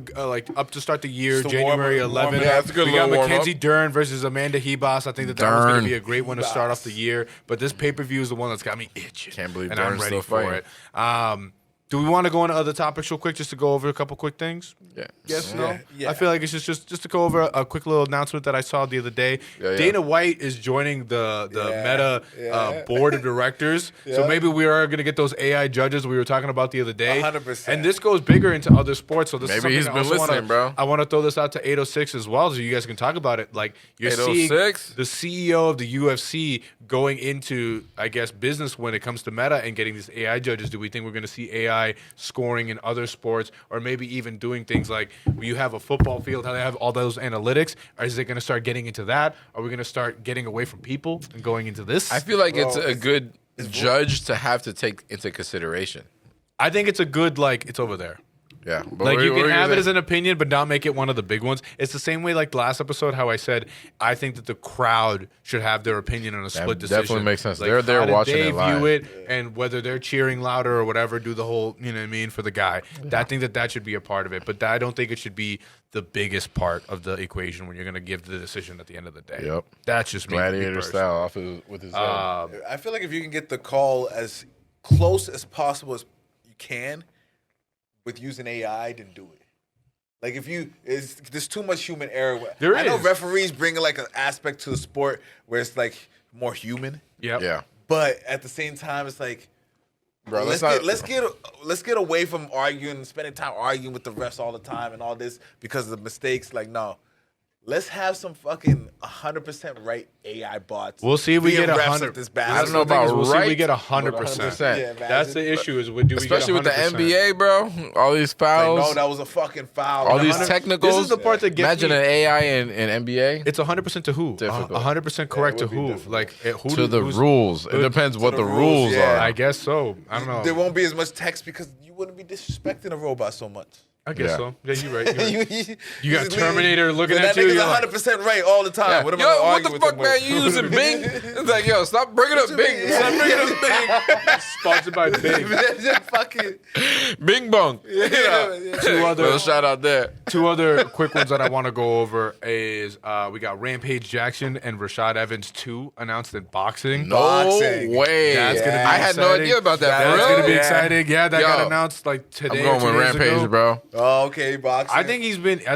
to start the year, Just a January warm-up. 11th. Yeah, it's a good we got little warm-up. Mackenzie Dern versus Amanda Hebos. I think that one's going Dern. to be a great one to start off the year. But this pay per view is the one that's got me itching. Can't believe and I'm Dern's ready still for it. Do we want to go into other topics real quick, just to go over a couple quick things? Yeah. Yes, Yeah. no. Yeah. I feel like it's just to go over a quick little announcement that I saw the other day. Yeah. Dana White is joining the Meta Yeah. board of directors. So Yeah. maybe we are going to get those AI judges we were talking about the other day. 100%. And this goes bigger into other sports. So this is Maybe something he's I been also listening, bro. I want to throw this out to 806 as well, so you guys can talk about it. Like you're seeing 806? the CEO of the UFC going into, I guess, business when it comes to Meta and getting these AI judges. Do we think we're going to see AI scoring in other sports, or maybe even doing things like when you have a football field, how they have all those analytics? Or is it going to start getting into that? Are we going to start getting away from people and going into this? I feel like it's Bro, a good judge to have to take into consideration. I think it's a good, like, it's over there. Yeah. But Like, what- you what can were have it saying? as an opinion, but not make it one of the big ones. It's the same way, like the last episode, how I said I think that the crowd should have their opinion on a split decision. definitely makes sense. Like, They're there how did watching they it live. view it, and whether they're cheering louder or whatever, do the whole, you know what I mean, for the guy. I think that should be a part of it, but I don't think it should be the biggest part of the equation when you're going to give the decision at the end of the day. Yep. That's just me. Gladiator me style off with his I feel like if you can get the call as close as possible as you can with using AI, then do it. Like if there's too much human error. There I know is. referees bring like an aspect to the sport where it's like more human, Yep. Yeah. but at the same time, it's like, Bro, let's get away from arguing, spending time arguing with the refs all the time and all this because of the mistakes. Like, no, Let's have some fucking 100% right AI bots. We'll see if we being get refs 100. of this I battle. don't know about We'll see if we right, get but 100%. Yeah, man. That's the issue. Is do we Especially with get the 100%? NBA, bro. All these fouls. No, that was a fucking foul. all these 100 technicals. This is the part that gets Imagine me. an AI in NBA. It's 100% to who? Difficult. 100% correct Yeah, to it would be who? difficult. Like who? To the who's- rules. It depends what the the rules, rules yeah. are. I guess so. I don't know. There won't be as much text because you wouldn't be disrespecting a robot so much. I guess Yeah. so. Yeah, you're right. You're right. You got just Terminator looking that at you. nigga's You're like, 100% right all the time. Yeah. What am Yo, I gonna what argue the with fuck, him man? with? You using Bing? It's like, yo, stop bringing up Bing. Stop bringing up Bing. sponsored by Bing. Fucking Bing bong. Two other Little shout out there. Two other quick ones that I want to go over is we got Rampage Jackson and Rashad Evans 2 announced in boxing. No Boxing. way. That's gonna be I had no exciting. idea about that. That's for gonna real? be Yeah. exciting. Yeah, that Yo, got announced like today. I'm going or 2 with days Rampage, ago. bro. Oh, okay, boxing. I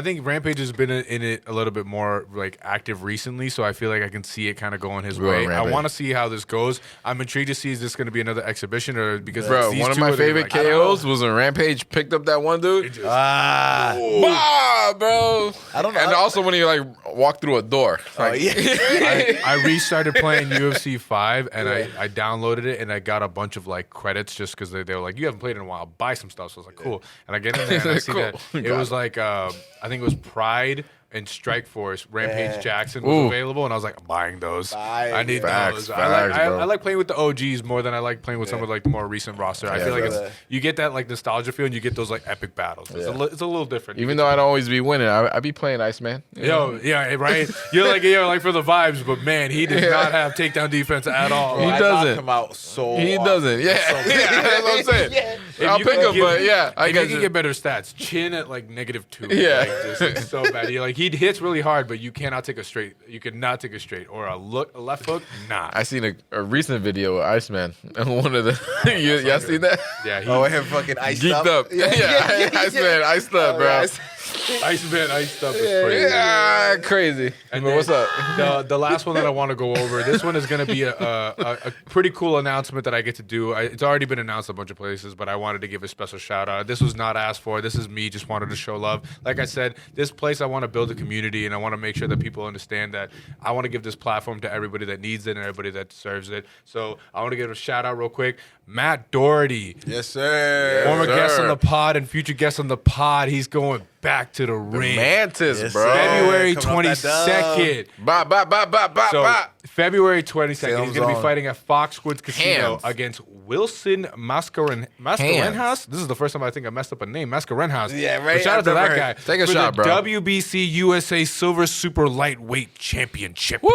think Rampage has been in it a little bit more like active recently, so I feel like I can see it kind of going his Go on, way. I Rampage. want to see how this goes. I'm intrigued to see is this going to be another exhibition or because Bro, these one of two my are the, favorite like, I don't know. KOs was when Rampage picked up that one dude. Ah, Bah, bro. I don't know. And also when he like walked through a door. oh, Like, yeah. I restarted playing UFC 5 and I downloaded it and I got a bunch of like credits just because they were like, you haven't played in a while, buy some stuff. So I was like, cool. And I get in there and I see Cool. that it Got was it. like I think it was Pride and Strike Force. Rampage Yeah. Jackson was Ooh. available and I was like, I'm buying those. Buy I need it. Facts, those. facts, bro. I like playing with the OGs more than I like playing with some of like the more recent roster. I Yeah, feel like brother. it's, you get that like nostalgia feel and you get those like epic battles. It's, it's a little different. even though I don't always be winning, I be playing Iceman. Yo, yeah, right. You're like for the vibes, but man, he does not have takedown defense at all. He I doesn't. knock him out so He hard. doesn't. Yeah. So Yeah, that's what I'm saying. Yeah. I'll you pick can him, get- but yeah, I If guess you can get better stats. Chin at like -2. Yeah. Like, just, like, so bad. You're like he hits really hard, but you cannot take a straight. You cannot take a straight or a left hook. Nah. I seen a recent video of Iceman and one of the y'all seen that? Yeah. He, Oh, him fucking iced Geeked up. Yeah, Iceman, iced up, bro. Iceman iced up is crazy. Yeah, crazy. And But then what's up? The last one that I want to go over. This one is going to be a pretty cool announcement that I get to do. It's already been announced a bunch of places, but I wanted to give a special shout out. This was not asked for. This is me just wanted to show love. Like I said, this place I want to build a community, and I want to make sure that people understand that I want to give this platform to everybody that needs it and everybody that deserves it. So I want to give a shout out real quick. Matt Doherty. Yes, sir. Former sir. guest on the pod and future guest on the pod. He's going back to the ring. Mantis, Yes, bro. sir. February Coming off that 22nd. Bop, bop, bop, bop, bop, So bop. February 22nd, he's Films going to be on. fighting at Foxwoods Casino Hands. against Wilson Mascarenhas. This is the first time I think I messed up a name. Mascarenhas. Yeah, right? But shout out I've to never that guy. heard. Take a for shot, the bro. WBC USA Silver Super Lightweight Championship. Woo.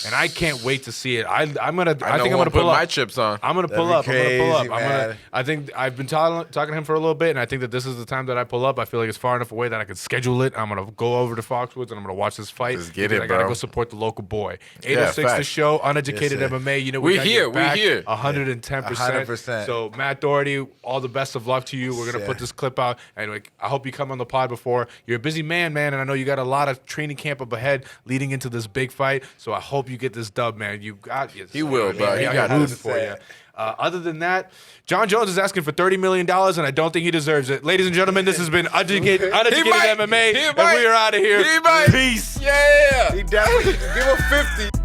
And I can't wait to see it. I think I'm know gonna who pull put up. my chips on. I'm gonna pull That'd up. be I'm gonna pull up. crazy, man. I think I've been talking to him for a little bit, and I think that this is the time that I pull up. I feel like it's far enough away that I can schedule it. I'm gonna go over to Foxwoods and I'm gonna watch this fight. Let's get because it, I gotta bro. go support the local boy. 806 the facts. show, Uneducated Yes, sir. MMA. You know We gotta here, get we back here. 110%. 100%. So Matt Doherty, all the best of luck to you. We're gonna Yeah. put this clip out, and like I hope you come on the pod before. You're a busy man, and I know you got a lot of training camp up ahead leading into this big fight. So I hope you get this dub, man. You got this. He will, bro. He I'm got rooting this. for you. Other than that, John Jones is asking for $30 million, and I don't think he deserves it. Ladies and gentlemen, this has been Uneducated might. MMA, He and might. we are out of here. He might. Peace. Yeah. He definitely give him 50.